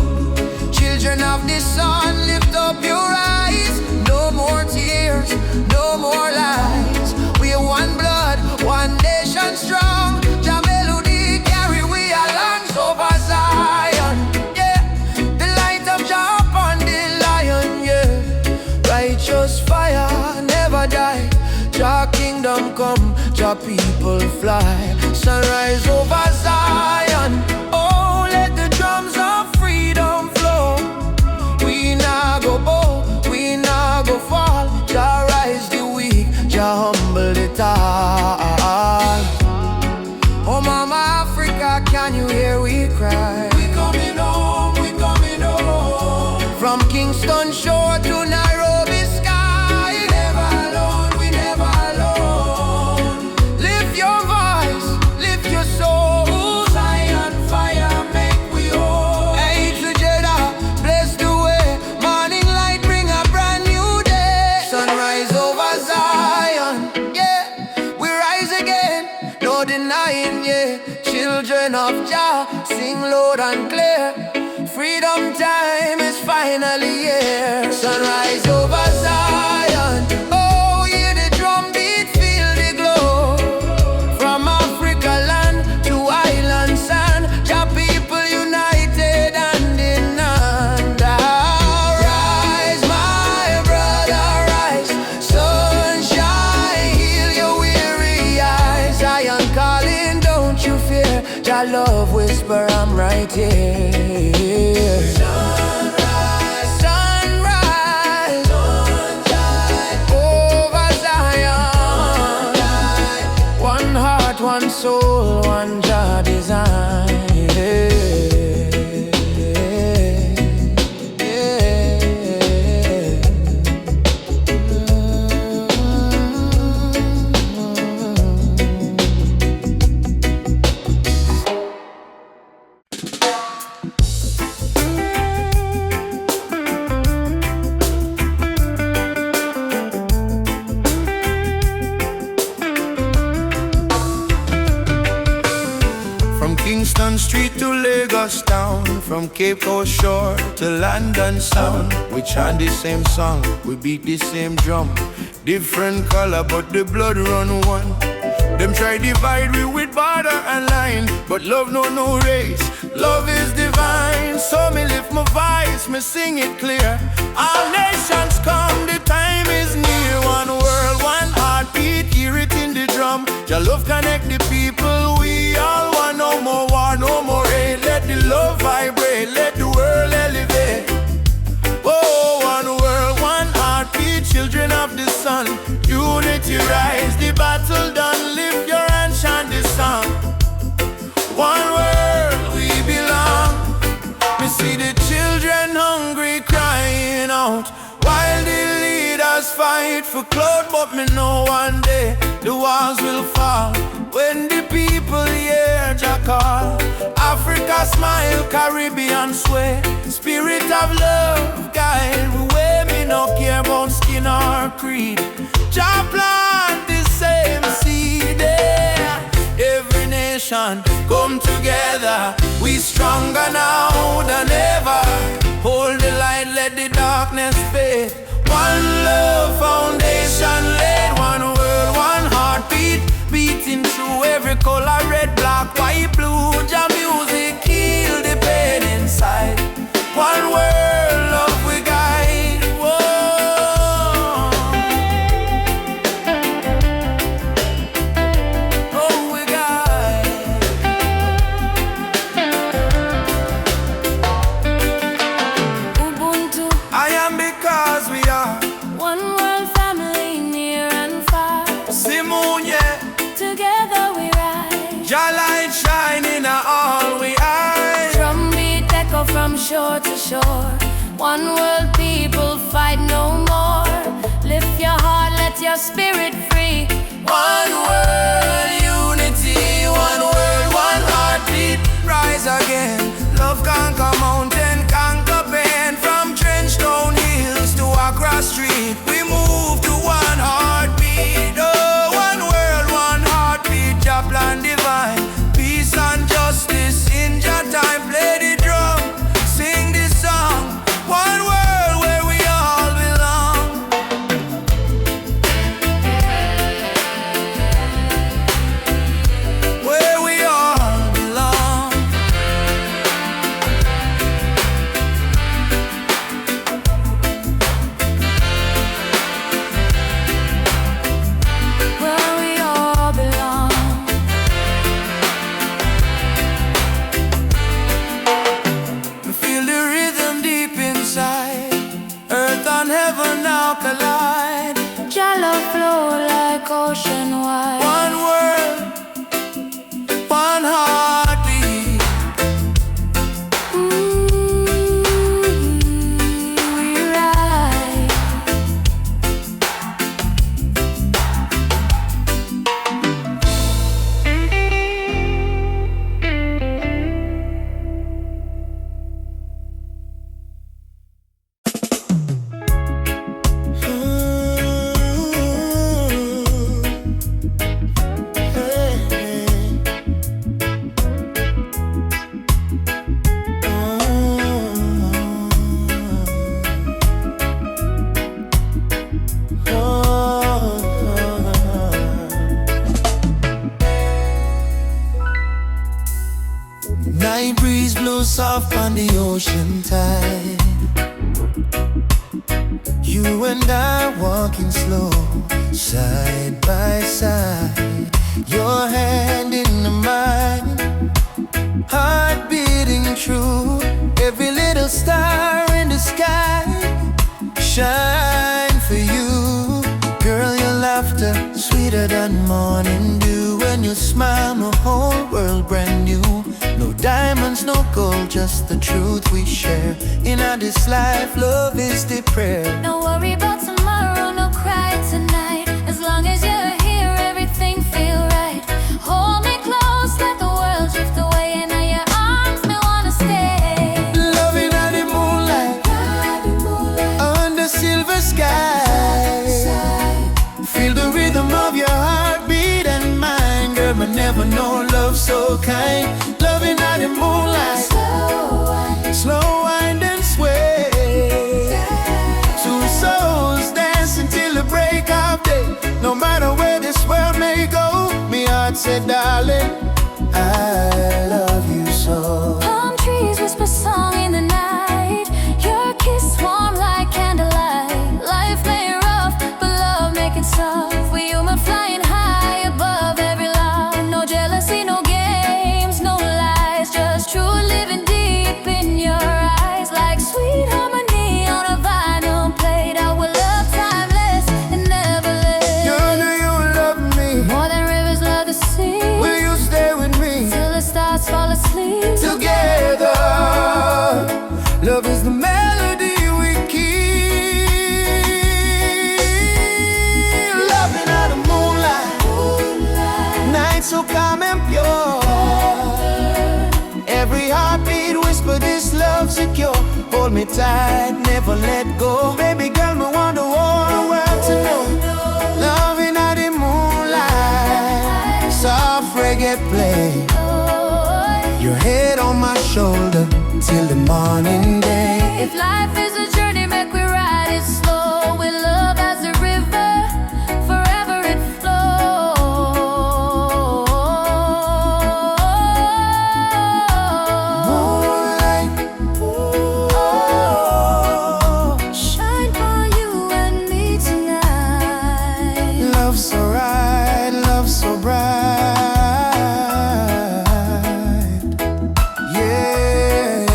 Children of the sun, lift up your eyes. No more tears, no more lies. We are one blood, one nation strong. Jah melody carry we along over Zion. Yeah, the light of Jah upon the lion. Yeah, Jah kingdom come, Jah people fly. Sunrise over Zion. Oh, let the drums of freedom flow. We nah go bow, we nah go fall. Jah rise the weak, Jah humble the tall. Oh mama Africa, can you hear we cry? We coming home, we coming home. From Kingston shore to Nairobi sky. We never alone, we never alone. Lift your voice, lift your soul. Zion fire make we whole. Hey together, bless the way. Morning light bring a brand new day. Sunrise over Zion, yeah. We rise again, no denying, yeah. Children of Jah, sing loud and clear. Freedom time is finally here. Sunrise over Zion. Oh, hear the drum beat, feel the glow. From Africa land to island sand, Jah people united hand in hand. Rise, my brother, rise. Sunshine, heal your weary eyes. Zion calling, don't you fear. Jah love whisper, I'm right here. Sunrise, sunrise, sunshine over Zion. One heart, one soul, one Jah design. Kingston Street to Lagos town, from Cape Coast shore to London sound. We chant the same song, we beat the same drum. Different color but the blood run one. Them try divide we with border and line, but love no race, love is divine. So me lift my voice, me sing it clear. All nations come, the time is near. One world, one heartbeat, hear it in the drum. Jah love connect the people, we all want. No more war, no more hate. Let the love vibrate, let the world elevate. Oh, one world, one heartbeat, children of the sun. Unity rise, the battle done. Lift your hand, chant this song. One world, we belong. Me see the children hungry crying out, while the leaders fight for clout. But me know one day the walls will fall when the people hear Jah call. Africa smile, Caribbean sway. Spirit of love guide the way. Me no care about skin or creed. Jah plant the same seed there. Every nation come together. We stronger now than ever. Hold the light, let the darkness fade. One love foundation laid. One world, one heartbeat, beating through every color, red, black, white, blue. Jah music heal the pain inside. One world, love we guide. Whoa. Oh, we guide. Ubuntu, I am because we are. one world family near ocean wide. One world, one heartbeat. We ride. Night breeze blows soft on the ocean tide. You and I walking slow, side by side. Your hand in mine, heart beating true. Every little star in the sky shine for you. Girl, your laughter sweeter than morning dew. When you smile, my whole world brand new. No diamonds, no gold, just the truth we share. In our this life, love is the prayer. No worry about tomorrow, no cry tonight. As long as you're here, everything feel right. Hold me close, let the world drift away, and in your arms, me wanna stay. Loving at the moonlight, under silver sky. Feel the rhythm of your heartbeat and mine. Girl, I never know love so kind. Loving at the moonlight, slow wind and sway. Two souls dancing till the break of day. No matter where this world may go, me heart said, darling, I love you so. Palm trees whisper song in the night. Your kiss warm like candlelight. Life may rough, but love make it soft. We human flying high above every law. No jealousy, no games, no lies. Just true living deep in your eyes. Like sweet harmony on a vinyl plate. Our love timeless and never late. Girl, do you love me? More than rivers love the sea. Will you stay with me? Till the stars fall asleep. Together, love is the melody we keep. Loving out the moonlight, night so calm and pure. Every heartbeat whisper this love secure. Hold me tight, never let go. Baby girl, me want the whole world to know. Loving out the moonlight, soft reggae play. Your head on my shoulder till the morning day. If life is a journey, make we ride it slow. With love as a river, forever it Moonlight, flows. Shine for you and me tonight. love so right, love so bright. Yeah,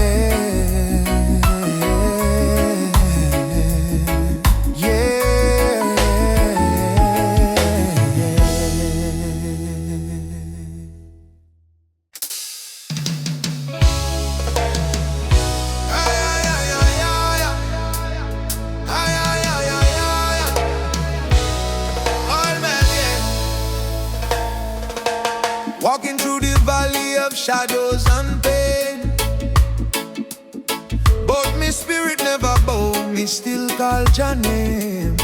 walking through the valley of shadows and pain, but me spirit never bow, me still call your name.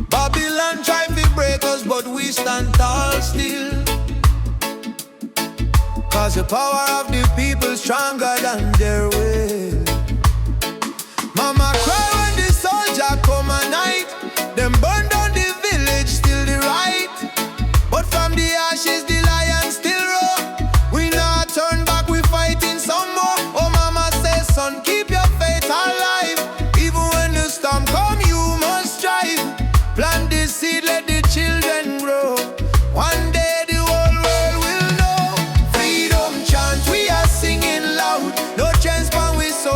Babylon try to break us, but we stand tall still. Cause the power of the people stronger than their will. Mama cry when the soldier come at night. Them burn down the village, still the right. But from the ashes the lion still roar. We not turn back, we fighting some more. Oh mama says, son, keep your faith alive. Even when the storm come, you must strive. Plant the seed, let the children grow. One day the whole world will know. Freedom chant, we are singing loud. No chance, but we so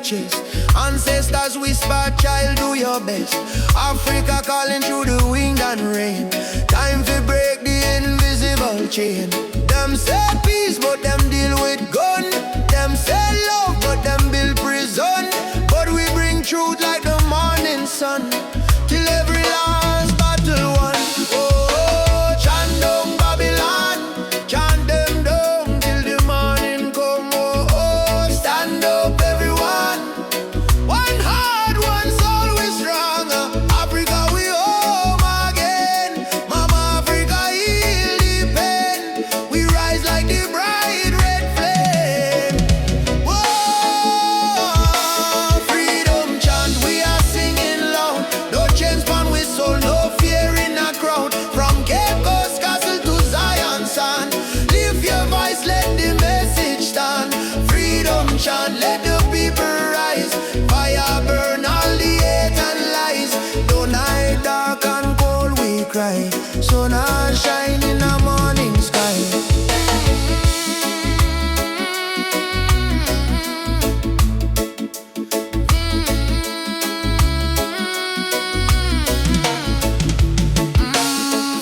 chest. Ancestors whisper, child, do your best. Africa calling through the wind and rain. Time to break the invisible chain. Them say peace, but them deal with gun. Them say love, but them build prison. But we bring truth like the morning sun, till every last battle won. Oh, chant down Babylon, chant them down till the morning come. Oh, oh, stand up everyone. One heart, one soul, we strong. Africa, we home again. Mama Africa, heal the pain. We rise like the bright red flame. Whoa, freedom chant, we are singing loud. No chains on we soul, no fear in a crowd. From Cape Coast Castle to Zion Sand, lift your voice, let the message stand. Freedom chant, let the people rise. Fire burn all the hate and lies. Though night dark and cold we cry, sun and shine in the morning sky.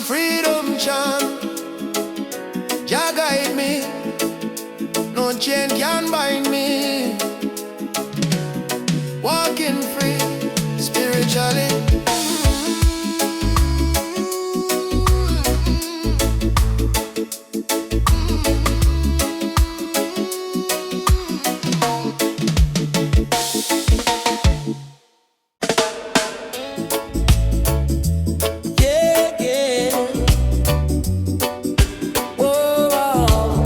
Freedom chant, Jah guide me. No chain can bind me. Walking free spiritually. Yeah, yeah. Whoa,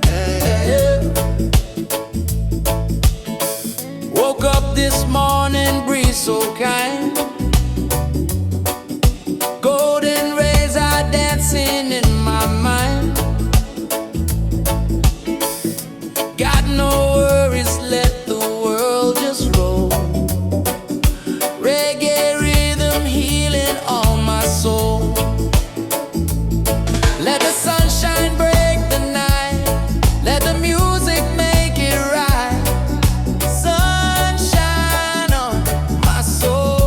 yeah. Woke up this morning, breeze so kind. Golden rays are dancing in my mind. Got no worries, let the world just roll. Reggae rhythm healing all my soul. Let the sunshine break the night. Let the music make it right. Sunshine on my soul.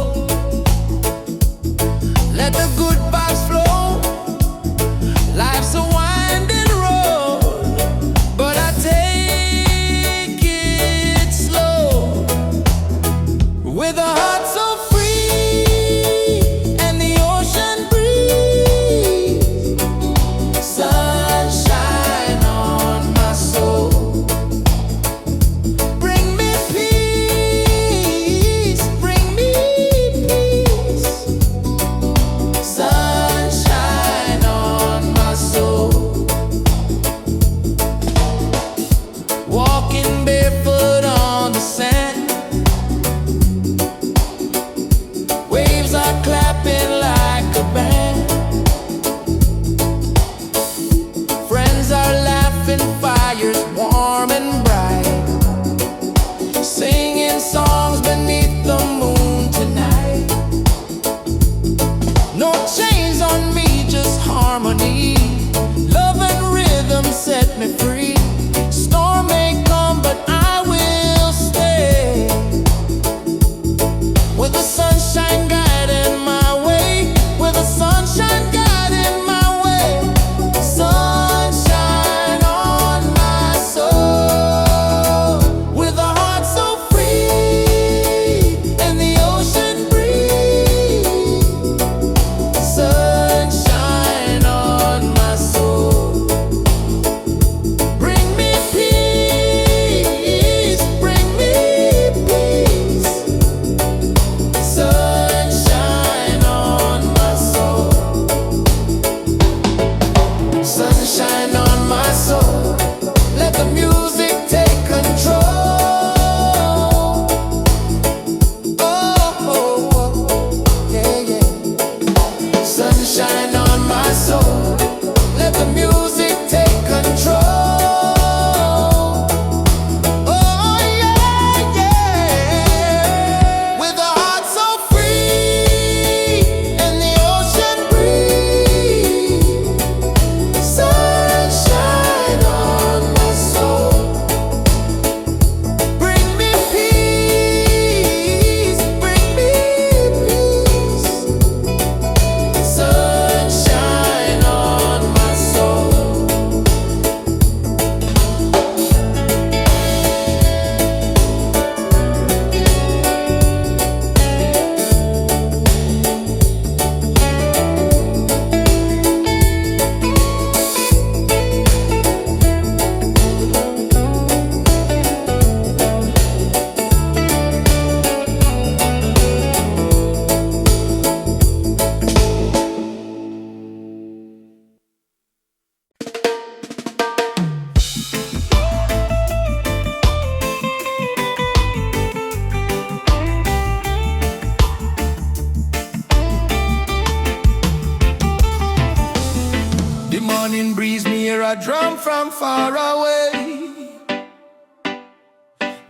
drum from far away,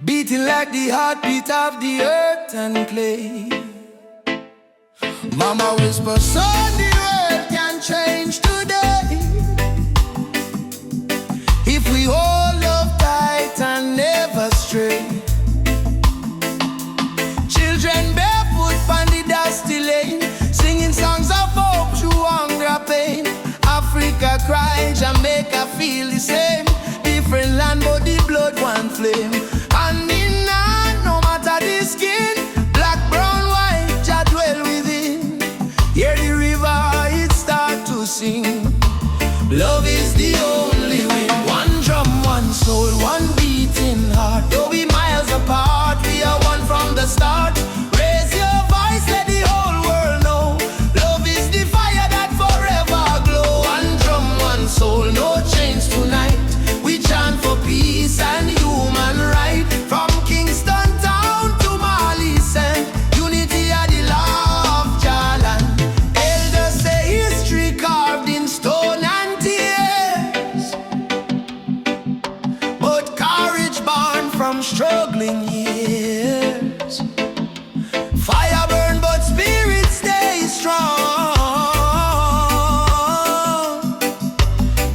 beating like the heartbeat of the earth and clay. Mama whisper, son, the world can change today if we all love tight and never stray. Children barefoot on the dusty lane, singing songs of hope through hunger pain. Africa cry, Jamaica feel the same. Different land but the blood one flame. And in hand, no matter the skin, black, brown, white, Jah dwell within. Hear the river, it start to sing. Love is the only way. One drum, one soul, one beating heart. Though we miles apart, we are one from the start. Raise your voice, let the whole world know. Love is the fire that forever glow. One drum, one soul, no chains tonight. We chant for peace and human right. From Kingston town to Mali's end, unity are the law of Jalan. Elders say history carved in stone and tears, but courage born from struggling years. Fire burn but spirit stay strong.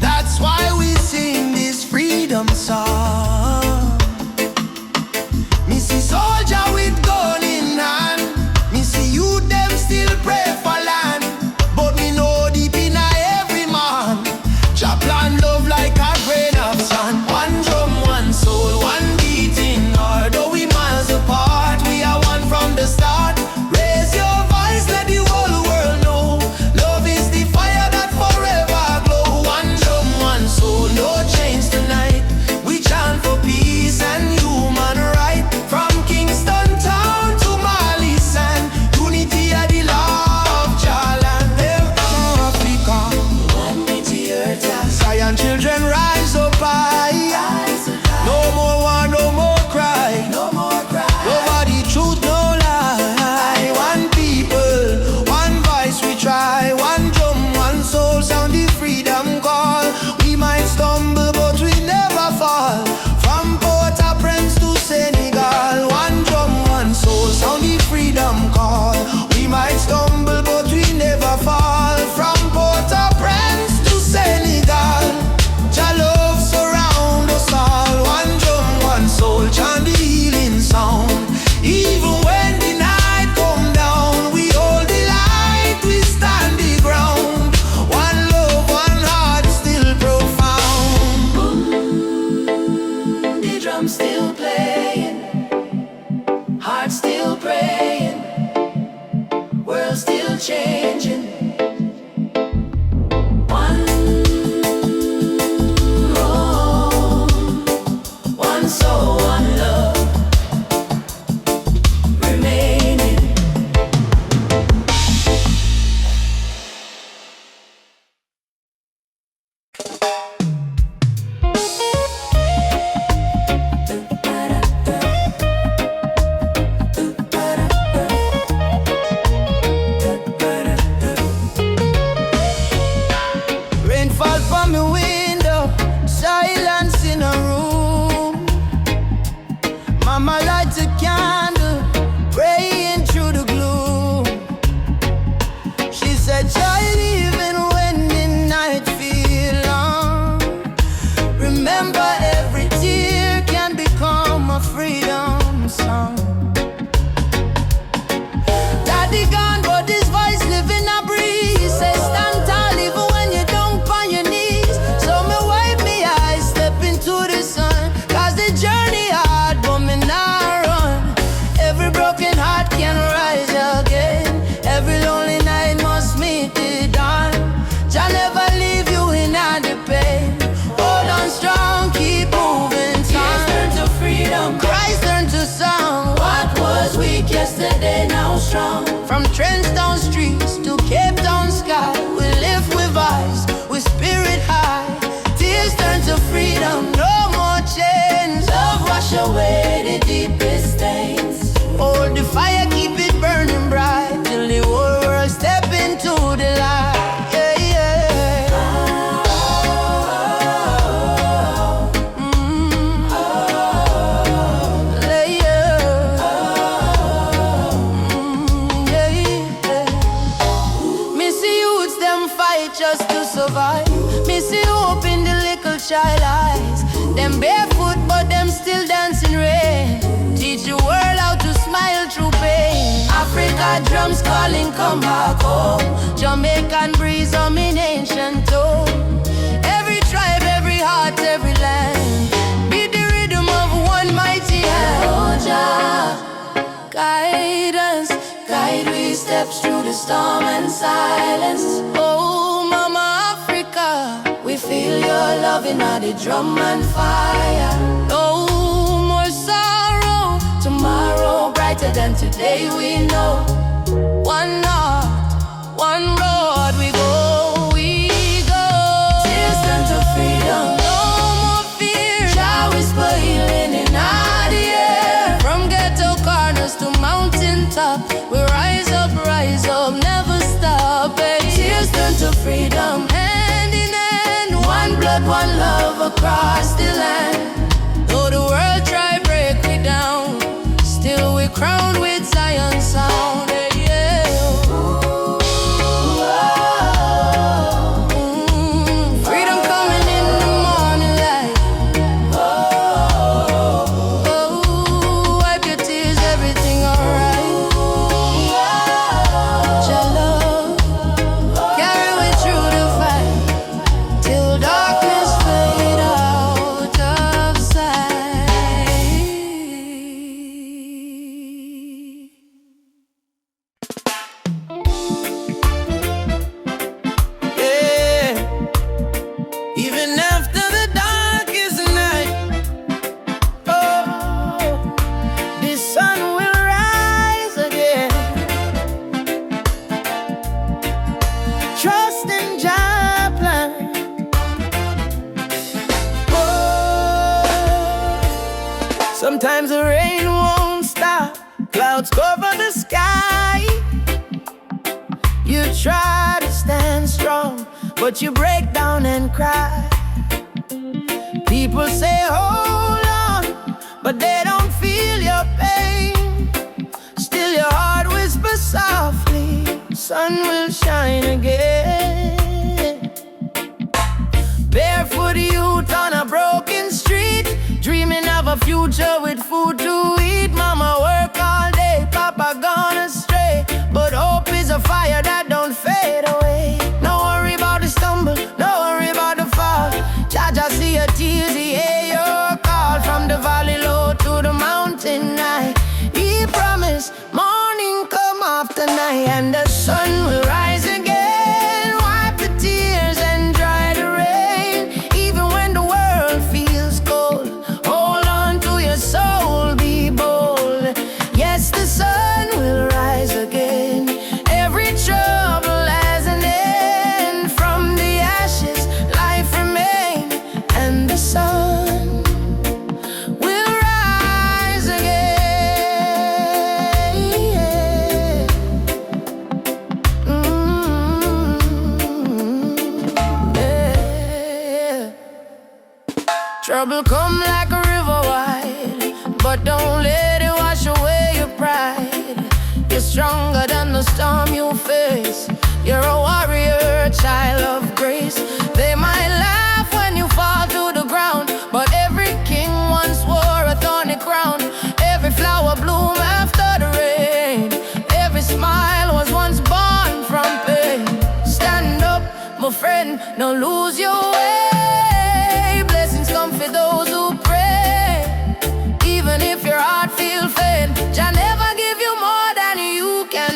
That's why we sing this freedom song. Me see soldier with gun in hand, me see youth them still pray for land. But me know deep in every man, Jah plan love like a grain of sand. One drum, one soul, one beating heart. Though we miles apart, we are one from the start. Raise your voice, let the whole world know. Love is the fire that forever glow. One drum, one soul, no chains tonight. We chant for peace and human right. From Kingston town to Mali's sand, unity are the law of Jalan. Africa, One with the earth, Zion children rise up high. No more war, no more cry. no more cry. Nobody truth, no lie. One people, one voice we try. One drum, one soul, sound the freedom call. We might stumble but we never fall. From Port-au-Prince to Senegal. One drum, one soul, sound the freedom call. We might stumble but we never fall. From Port-au-Prince to Senegal, Jah love surround us all. One drum, one soul, chant the healing sound. Even when the night come down, we hold the light, we stand the ground. One love, one heart, still profound. The drum still playing, heart still praying, world still changing. One home, one soul, one love remaining. Rain fall from my window, silence in a room. Mama lights a candle, praying through the gloom. She said, child, even when the night feel long, remember every tear can become a freedom song. Daddy gone, but his voice live in a breeze. Say stand tall even when you don't on your knees. So me wipe me eyes, step into the sun. Cause the journey hard, but me not run. Every broken heart can rise again. Every lonely night must meet the dawn. Jah never leave you in the pain. Hold on strong, keep moving. Tears turn to freedom. Christ turn to song. What was weak yesterday now strong. From Trenchtown streets to Cape Town sky, we live with eyes, with spirit high. Tears turn to freedom, no more chains. Love wash away the deepest stains. Hold the fire, keep it burning bright till the whole world step into the light. Yeah, yeah. child eyes. Them barefoot, but them still dancing rain. Teach the world how to smile through pain. Africa drums calling, come back home. Jamaican breeze humming ancient tone. Every tribe, every heart, every land. Beat the rhythm of one mighty hand. Oh Jah, guide us, guide we steps through the storm and silence. Oh Mama Africa, we feel your love in all the drum and fire. No more sorrow, tomorrow brighter than today we know. One heart, one road we go, we go. Tears turn to freedom, no more fear. Jah whisper healing in our air. From ghetto corners to mountain top, we rise up, never stop. Tears turn to freedom, hand in hand. One blood, one love across the land. Though the world try break me down, still we crowned with Zion sound. Freedom coming in the morning light. Wipe your tears, everything alright. Your love, carry me through the fight, till darkness fade out of sight. Yeah, even after the darkest night, oh, the sun will rise again. Trust in Jah plan. Oh, sometimes the rain won't stop, clouds cover the sky. You try to stand strong, but you break down and cry. People say hold on, but they don't feel your pain. Still your heart whispers softly, sun will shine again. Barefoot youth on a broken street, dreaming of a future with food to eat. Mama work all day, Papa gone astray, but hope is a fire that don't fade away. No worry about the stumble, no worry about the fall. Jah see your tears, he hear your call. From the valley low to the mountain high, he promised morning come after night, and the sun will rise again. Wipe the tears and dry the rain. Even when the world feels cold, hold on to your soul, be bold. Yes, the sun will rise again. Every trouble has an end. From the ashes, life remain, and the sun will rise again. Yeah. Trouble come like a river wide, but don't let it wash away your pride. You're stronger than the storm you face. You're a warrior, child of grace. They might laugh when you fall to the ground, but every king once wore a thorny crown. Every flower bloom after the rain. Every smile was once born from pain. Stand up, my friend, don't lose your way. Blessings come for those who pray. Even if your heart feels faint, Jah never give you more than you can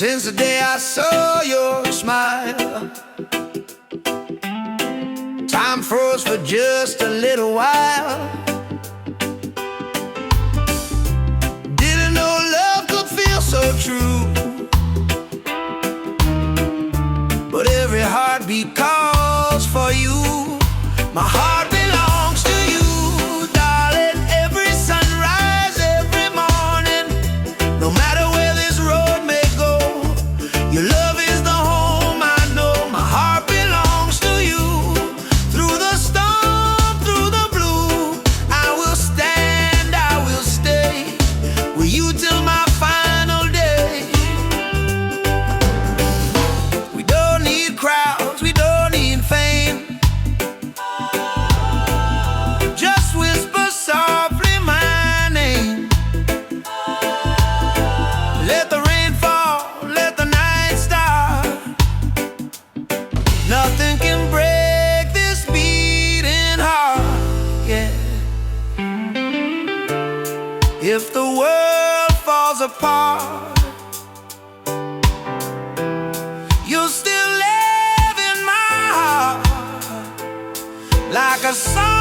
since the day I saw your smile. Time froze for just a little while. Didn't know love could feel so true, but every heartbeat calls for you. My heart belongs to you, darling. Every sunrise, every morning, no matter where this road may go, your love is the home I know. My heart belongs to you. Through the storm, through the blue, I will stand, I will stay with you till my final day. We don't need crowds, we don't need fame. Just whisper softly my name. Let the rain fall, let the night start. Nothing can break this beating heart, yeah. If the world falls apart, you'll still live in my heart, like a song